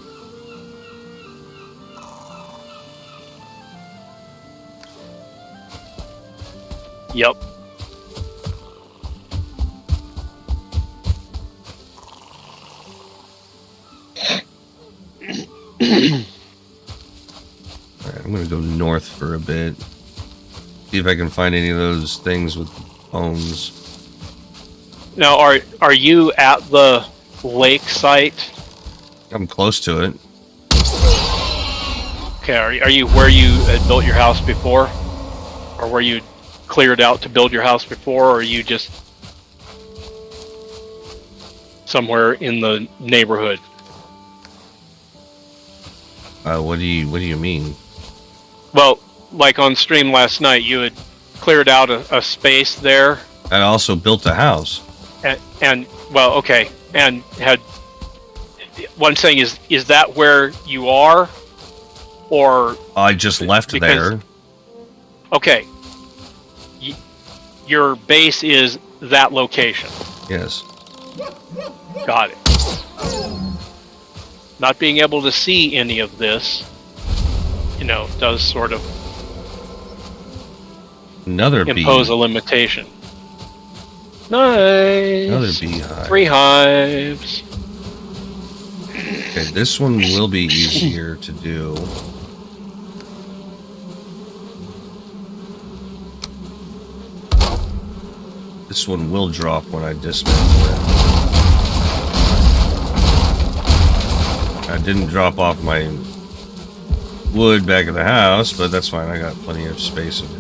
Yep. Alright, I'm gonna go north for a bit. See if I can find any of those things with bones. Now, are you at the lake site? I'm close to it. Okay, are you where you had built your house before? Or where you cleared out to build your house before, or are you just somewhere in the neighborhood? What do you mean? Well, like on stream last night, you had cleared out a space there. I also built a house. And well, okay, and had what I'm saying is that where you are, or I just left there. Okay, your base is that location. Yes. Got it. Not being able to see any of this, does sort of impose a limitation. Nice. Another beehive. 3 hives. Okay, this one will be easier to do. This one will drop when I dismantle it. I didn't drop off my wood back at the house, but that's fine. I got plenty of space in it.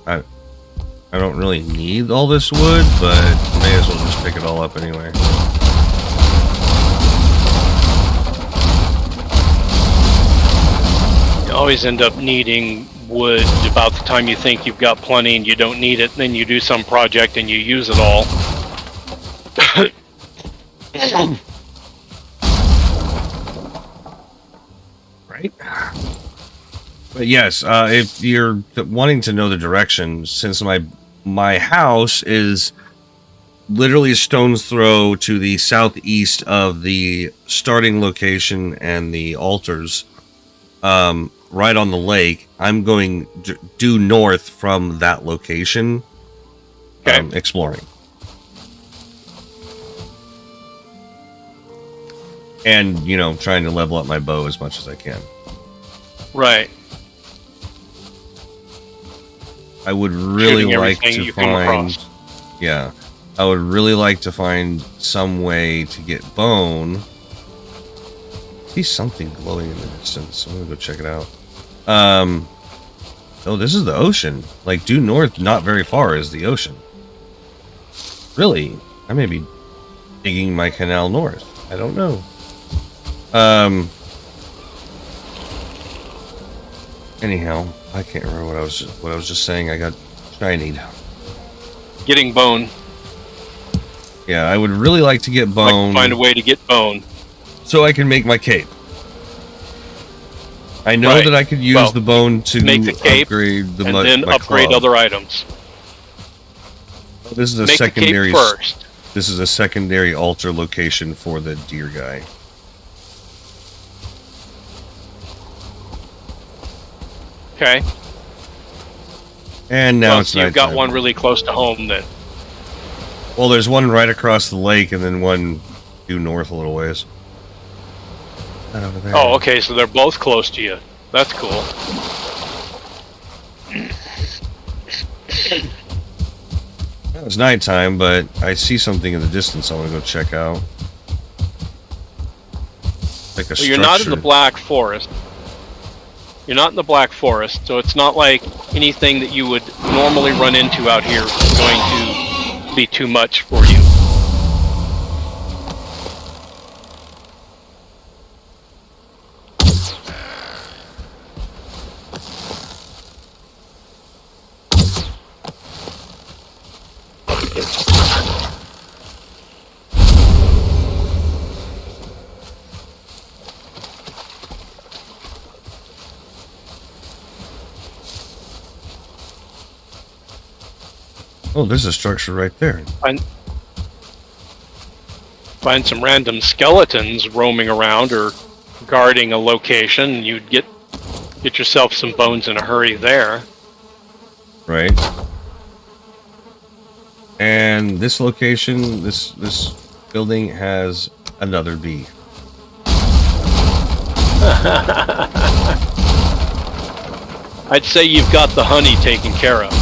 I don't really need all this wood, but may as well just pick it all up anyway. You always end up needing wood about the time you think you've got plenty and you don't need it, and then you do some project and you use it all. Right? But yes, if you're wanting to know the direction, since my house is literally a stone's throw to the southeast of the starting location and the altars, right on the lake, I'm going due north from that location, exploring. And, trying to level up my bow as much as I can. Right. I would really like to find... Yeah. I would really like to find some way to get bone. I see something glowing in the distance. I'm gonna go check it out. Oh, this is the ocean. Like, due north, not very far, is the ocean. Really? I may be digging my canal north. I don't know. Anyhow, I can't remember what I was just saying. I got shinied. Getting bone. Yeah, I would really like to get bone. Find a way to get bone, so I can make my cape. I know that I could use the bone to make the cape, upgrade the and then upgrade club. other items. This is a make secondary. The cape first. This is a secondary altar location for the deer guy. Okay. And now it's so you've got one really close to home then. Well, there's one right across the lake, and then one due north a little ways. Right over there. Oh, okay, so they're both close to you. That's cool. It's nighttime, but I see something in the distance I want to go check out. Like a So you're not in the Black Forest. You're not in the Black Forest, so it's not like anything that you would normally run into out here is going to be too much for you. Oh, there's a structure right there. Find some random skeletons roaming around or guarding a location. You'd get yourself some bones in a hurry there. Right. And this location, this building has another bee. I'd say you've got the honey taken care of.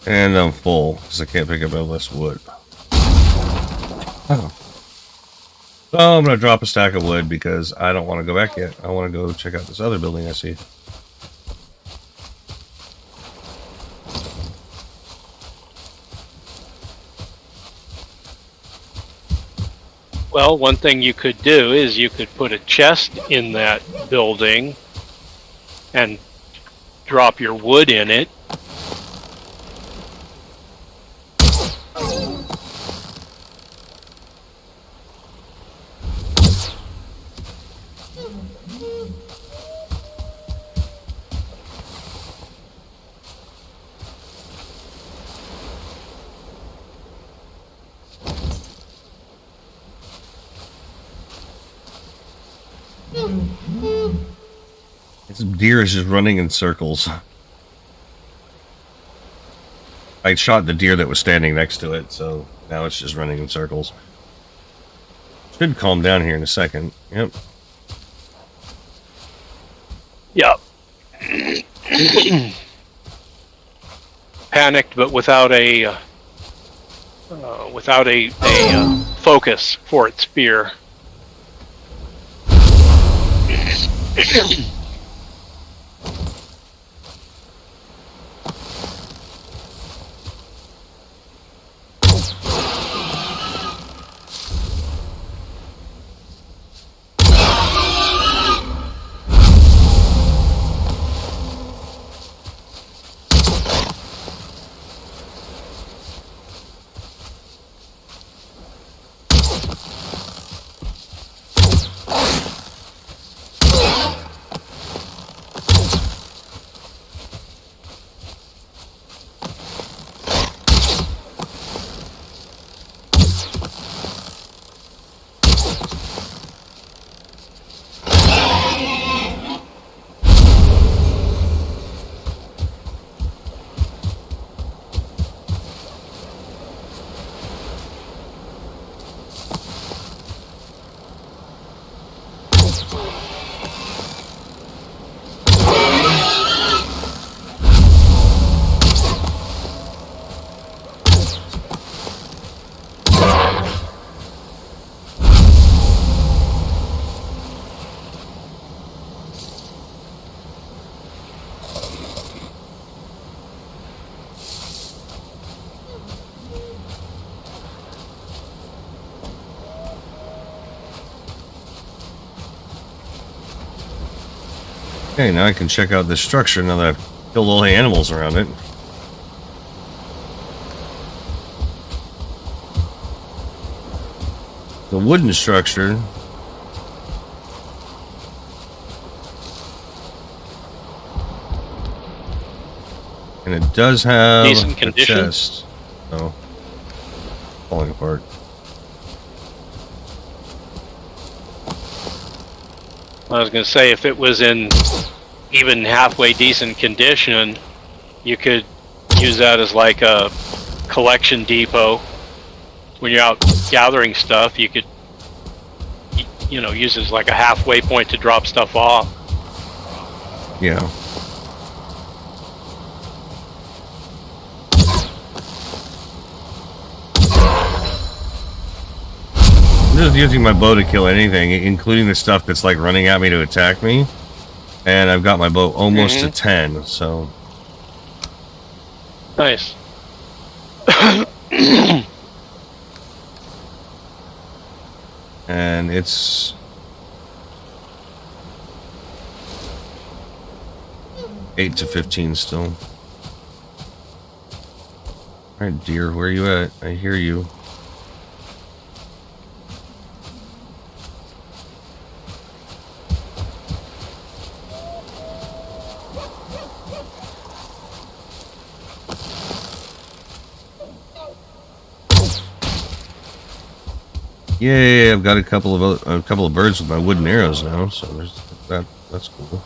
And I'm full, because I can't pick up any less wood. Oh. So I'm going to drop a stack of wood, because I don't want to go back yet. I want to go check out this other building I see. Well, one thing you could do is you could put a chest in that building and drop your wood in it. This deer is just running in circles. I shot the deer that was standing next to it, so now it's just running in circles. Should calm down here in a second. Yep. Yep. Panicked, but without a focus for its fear. Okay, now I can check out this structure now that I've killed all the animals around it. the wooden structure. And it does have Decent a condition? chest. Oh. Falling apart. I was going to say, if it was in even halfway decent condition, you could use that as like a collection depot. When you're out gathering stuff, you could, you know, use it as like a halfway point to drop stuff off. Yeah. I'm just using my bow to kill anything, including the stuff that's like running at me to attack me. And I've got my bow almost to 10, so... Nice. And it's... eight to 15 still. Alright, dear, where are you at? I hear you. Yay! I've got a couple of birds with my wooden arrows now, so there's that. That's cool.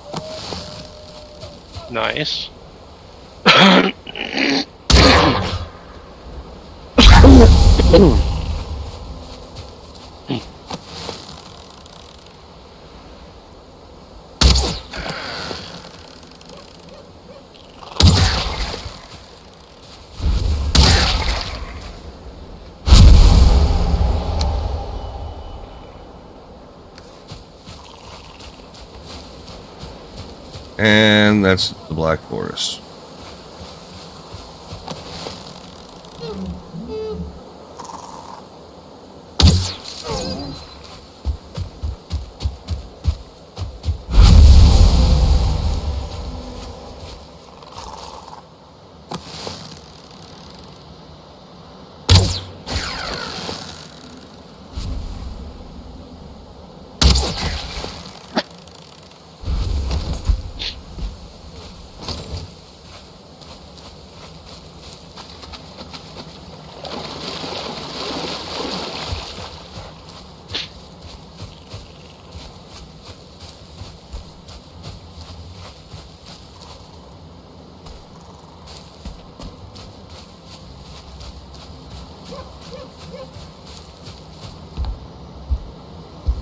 Nice. And that's the Black Forest.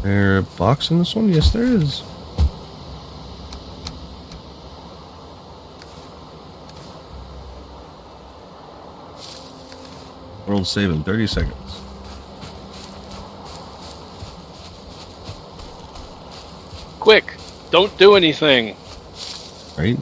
There a box in this one? Yes, there is. World save in 30 seconds. Quick! Don't do anything! Right?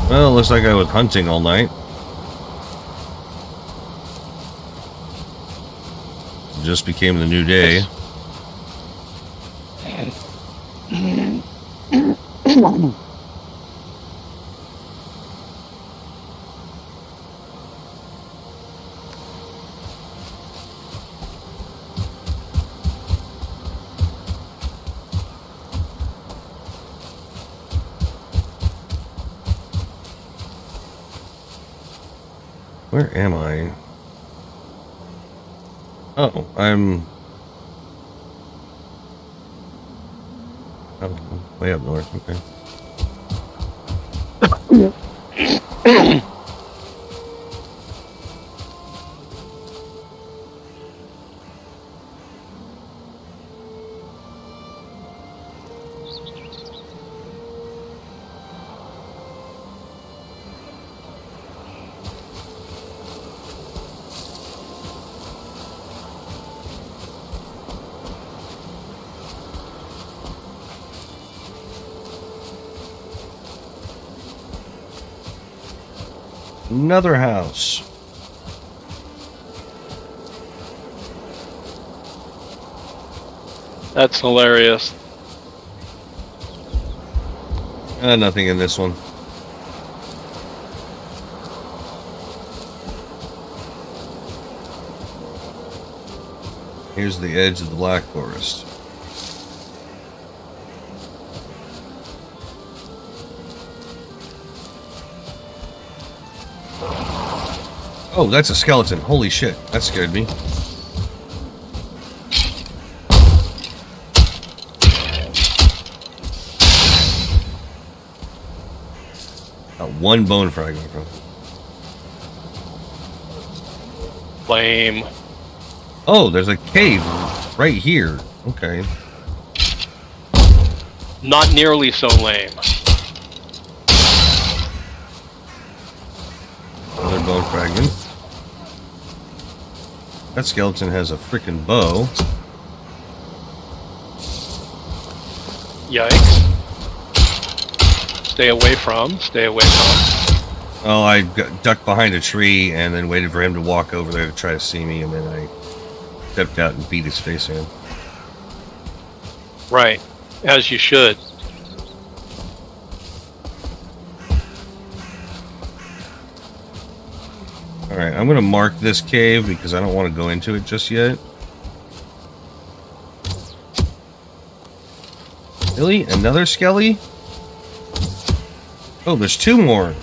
Well, it looks like I was hunting all night. It just became the new day. Where am I? Oh, I'm way up north. Okay. Another house. That's hilarious. Nothing in this one. Here's the edge of the Black Forest. Oh, that's a skeleton. Holy shit. That scared me. Got one bone fragment from it. Lame. Oh, there's a cave right here. Okay. Not nearly so lame. Another bone fragment. That skeleton has a freaking bow. Yikes. Stay away from. Stay away from. Oh, I ducked behind a tree and then waited for him to walk over there to try to see me, and then I stepped out and beat his face in. Right. As you should. Alright, I'm gonna mark this cave because I don't want to go into it just yet. Really? Another skelly? Oh, there's two more.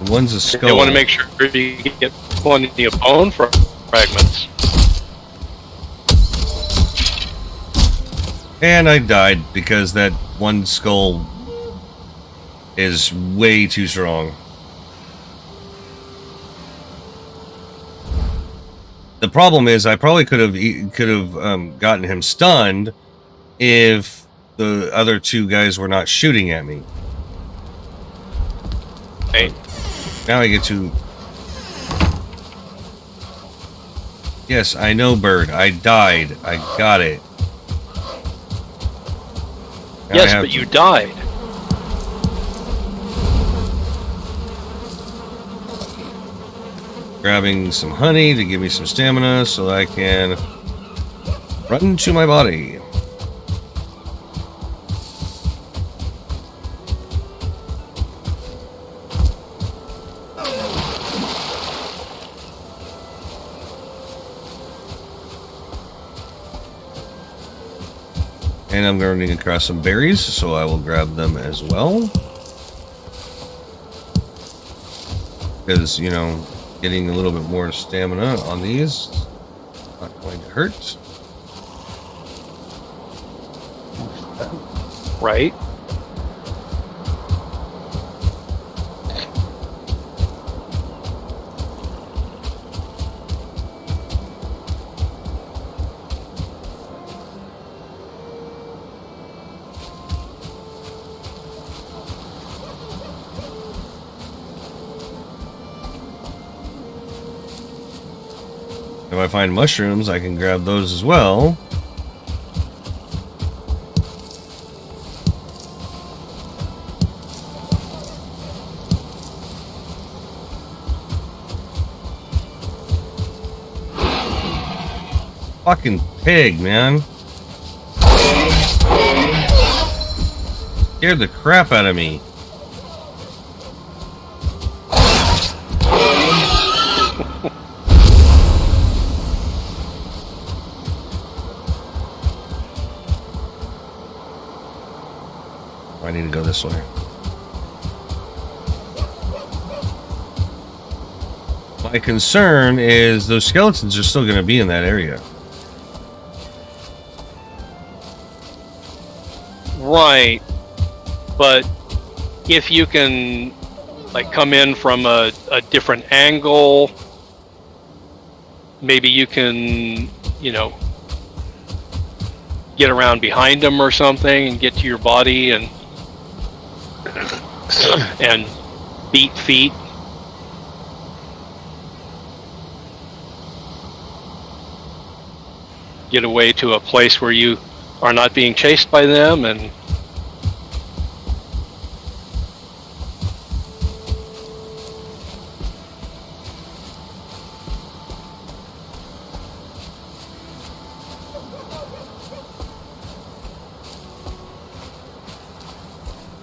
One's a skull. You want to make sure you get plenty of bone fragments. And I died because that one skull is way too strong. The problem is I probably could have gotten him stunned if the other two guys were not shooting at me. Hey. Now I get to... Yes, I know, bird. I died. I got it. Now yes, but you died. Grabbing some honey to give me some stamina so I can run to my body. And I'm running across some berries, so I will grab them as well. Because, you know, getting a little bit more stamina on these is not going to hurt. Right. If I find mushrooms, I can grab those as well. Fucking pig, man. Scared the crap out of me. I need to go this way. My concern is those skeletons are still going to be in that area. Right. But if you can, like, come in from a different angle, maybe you can, you know, get around behind them or something and get to your body and beat feet. Get away to a place where you are not being chased by them and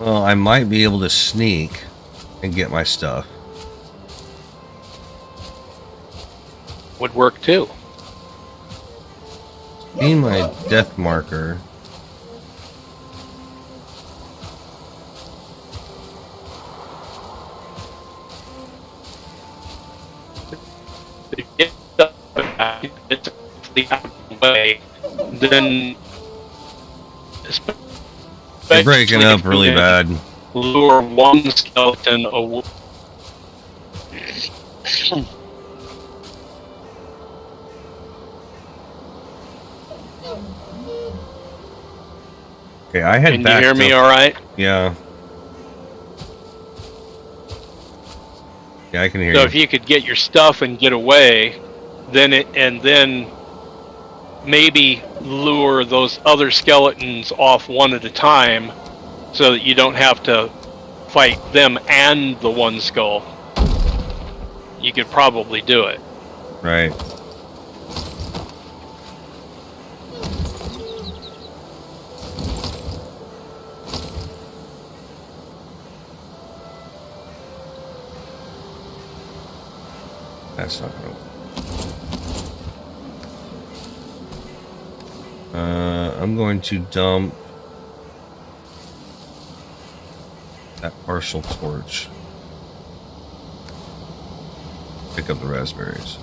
Well, I might be able to sneak and get my stuff. Would work too. See my death marker. Way, then They're breaking up really bad. Lure one skeleton away. Okay, I had Can you backed hear me up. all right? Yeah. Yeah, I can hear So you. if you could get your stuff and get away, then maybe lure those other skeletons off one at a time, so that you don't have to fight them and the one skull. You could probably do it. Right. That's not gonna work. I'm going to dump that partial torch. Pick up the raspberries.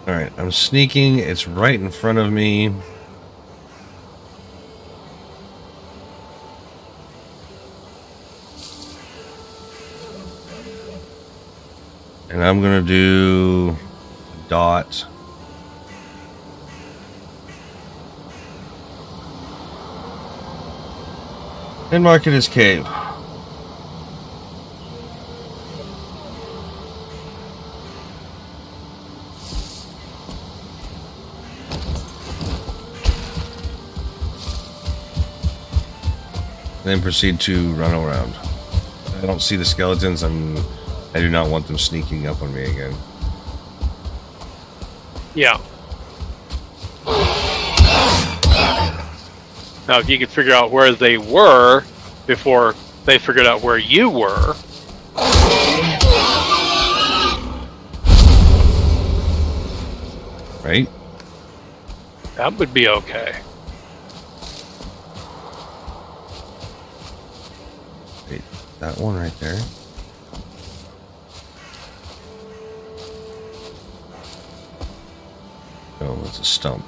Alright, I'm sneaking. It's right in front of me. And I'm going to do dot. And mark it as cave. Then proceed to run around. I don't see the skeletons. I do not want them sneaking up on me again. Yeah. Now, if you could figure out where they were before they figured out where you were. Right? That would be okay. Wait, that one right there. Oh, it's a stump.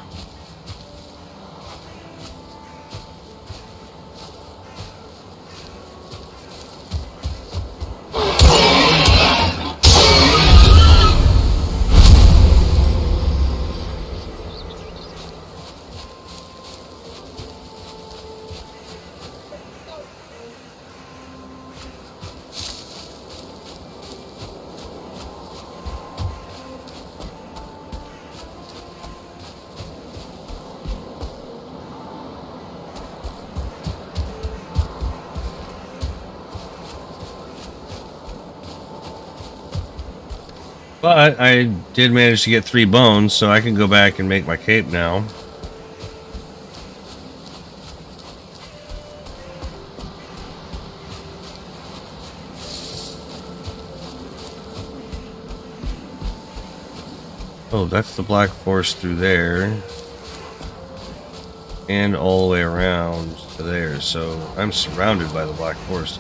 But I did manage to get 3 bones, so I can go back and make my cape now. Oh, that's the Black Forest through there. And all the way around to there, so I'm surrounded by the Black Forest.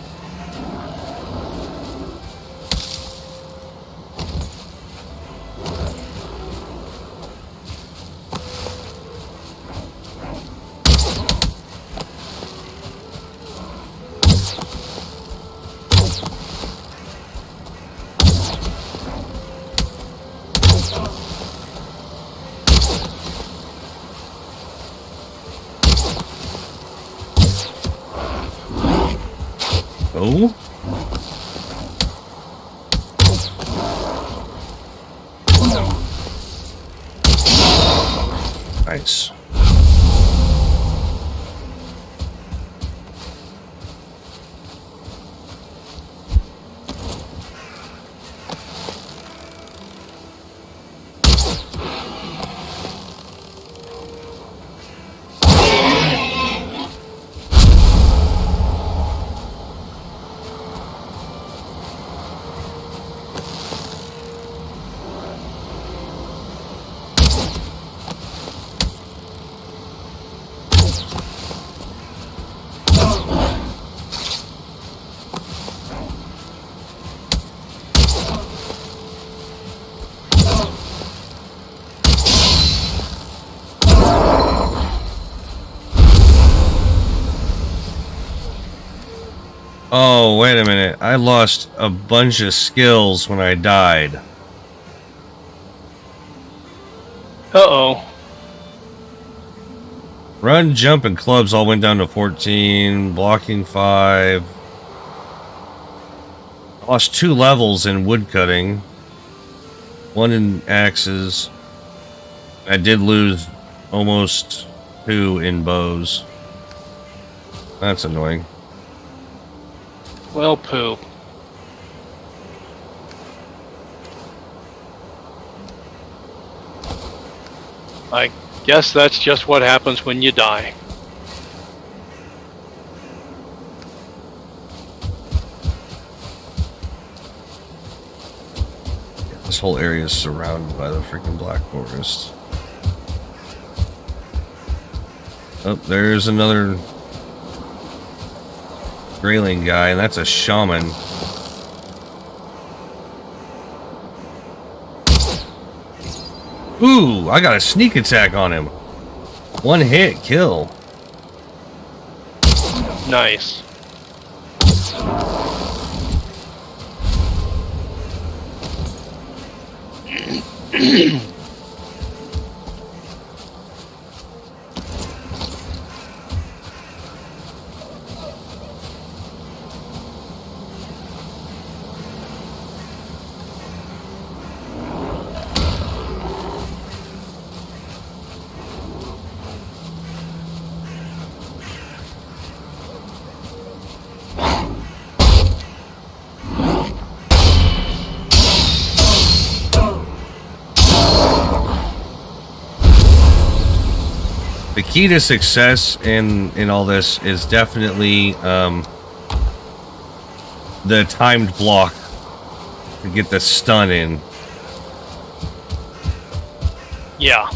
go. Nice. Oh, wait a minute. I lost a bunch of skills when I died. Uh-oh. Run, jump, and clubs all went down to 14. Blocking 5. I lost 2 levels in woodcutting. 1 in axes. I did lose almost 2 in bows. That's annoying. Well, poo. I guess that's just what happens when you die. Yeah, this whole area is surrounded by the freaking Black Forest. Oh, there's another Grayling guy, and that's a shaman. Ooh, I got a sneak attack on him. 1 hit, kill. Nice. The key to success in all this is definitely the timed block to get the stun in. Yeah.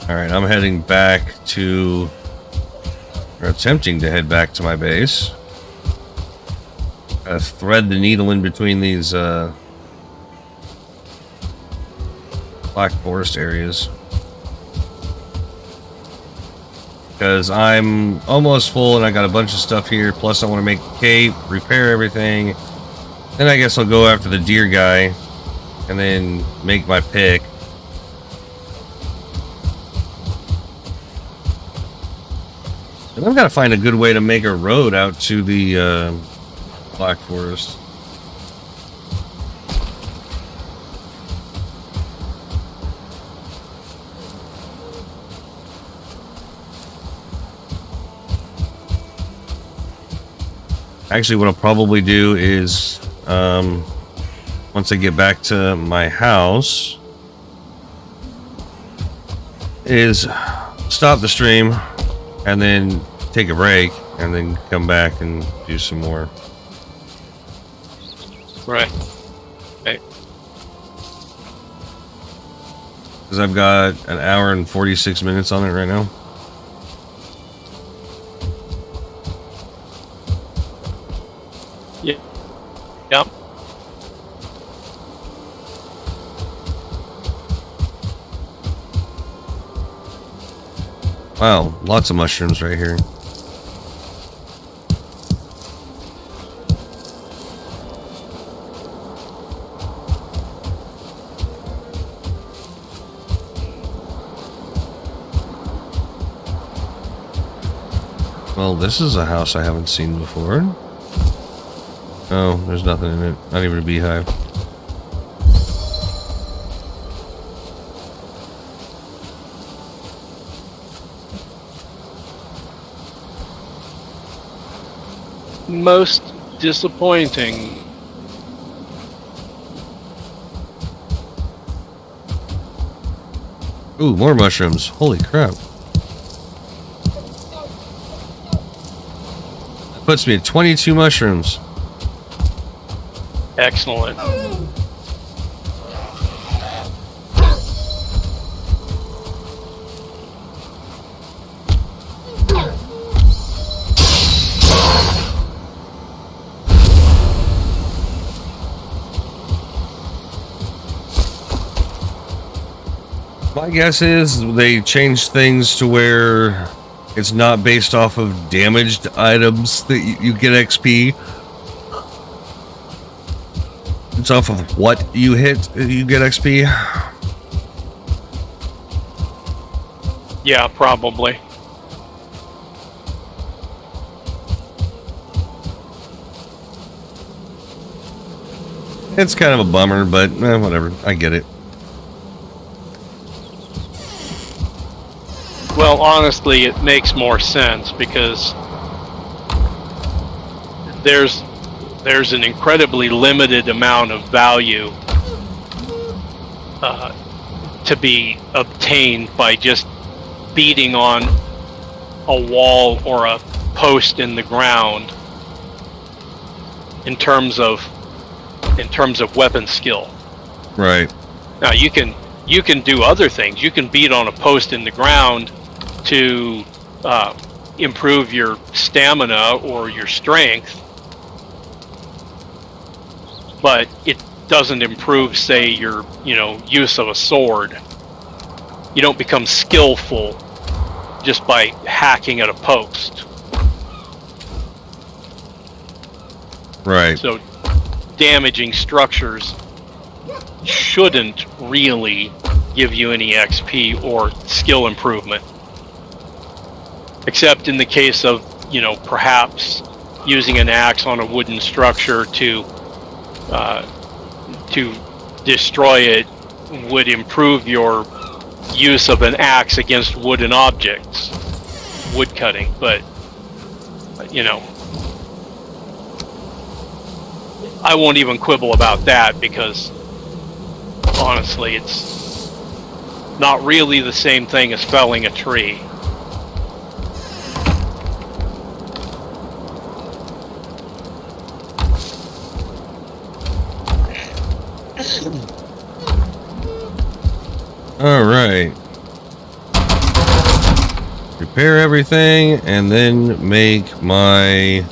Alright, I'm heading back to, or attempting to head back to my base. Gotta thread the needle in between these Black Forest areas. Because I'm almost full and I got a bunch of stuff here, plus I want to make a cape, repair everything. Then I guess I'll go after the deer guy and then make my pick. And I've got to find a good way to make a road out to the Black Forest. Actually, what I'll probably do is, once I get back to my house, is stop the stream and then take a break and then come back and do some more. Right. Okay. Because I've got an hour and 46 minutes on it right now. Yeah. Yep. Wow, lots of mushrooms right here. Well, this is a house I haven't seen before. Oh, there's nothing in it. Not even a beehive. Most disappointing. Ooh, more mushrooms. Holy crap. That puts me at 22 mushrooms. Excellent. My guess is they changed things to where it's not based off of damaged items that you get XP. It's off of what you hit, you get XP. Yeah, probably. It's kind of a bummer, but whatever. I get it. Well, honestly, it makes more sense because there's an incredibly limited amount of value to be obtained by just beating on a wall or a post in the ground in terms of weapon skill. Right. Now you can do other things. You can beat on a post in the ground to improve your stamina or your strength, but it doesn't improve, say, your use of a sword. You don't become skillful just by hacking at a post. Right. So damaging structures shouldn't really give you any XP or skill improvement, except in the case of perhaps using an axe on a wooden structure to destroy it would improve your use of an axe against wooden objects, wood cutting. But I won't even quibble about that because honestly it's not really the same thing as felling a tree. All right. Repair everything and then make my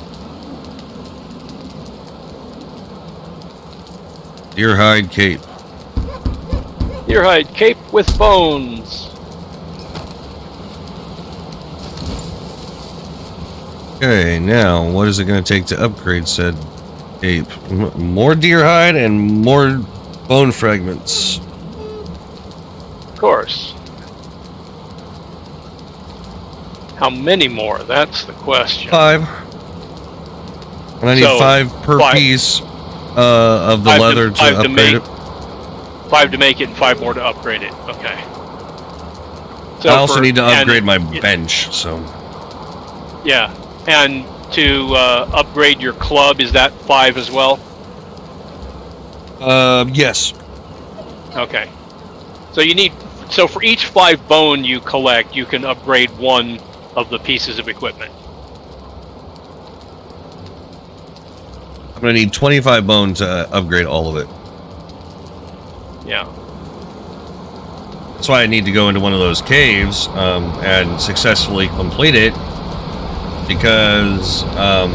deer hide cape. Deer hide cape with bones. Okay, now what is it going to take to upgrade said cape? More deer hide and more bone fragments. Of course. How many more? That's the question. 5. And I need So, 5 per 5. piece of the leather to upgrade it. 5 to make it and 5 more to upgrade it. Okay. So I also need to upgrade my bench, so. Yeah. And to upgrade your club, is that 5 as well? Yes. Okay. So for each 5 bone you collect, you can upgrade 1 of the pieces of equipment. I'm going to need 25 bone to upgrade all of it. Yeah. That's why I need to go into one of those caves and successfully complete it, because I'm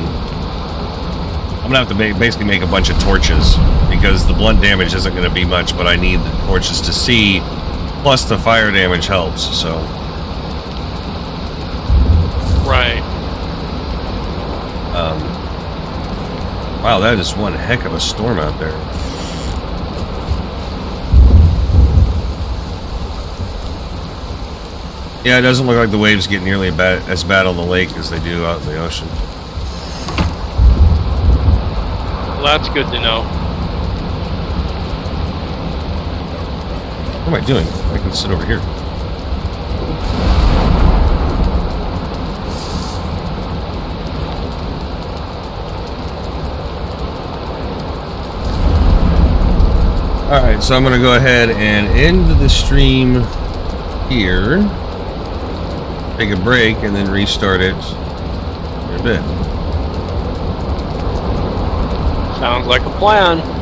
gonna have to basically make a bunch of torches, because the blunt damage isn't going to be much, but I need the torches to see, plus the fire damage helps. So Right. wow, that is one heck of a storm out there. Yeah, it doesn't look like the waves get nearly as bad on the lake as they do out in the ocean. Well, that's good to know. What am I doing? I can sit over here. Alright, so I'm going to go ahead and end the stream here. Take a break and then restart it in a bit. Sounds like a plan.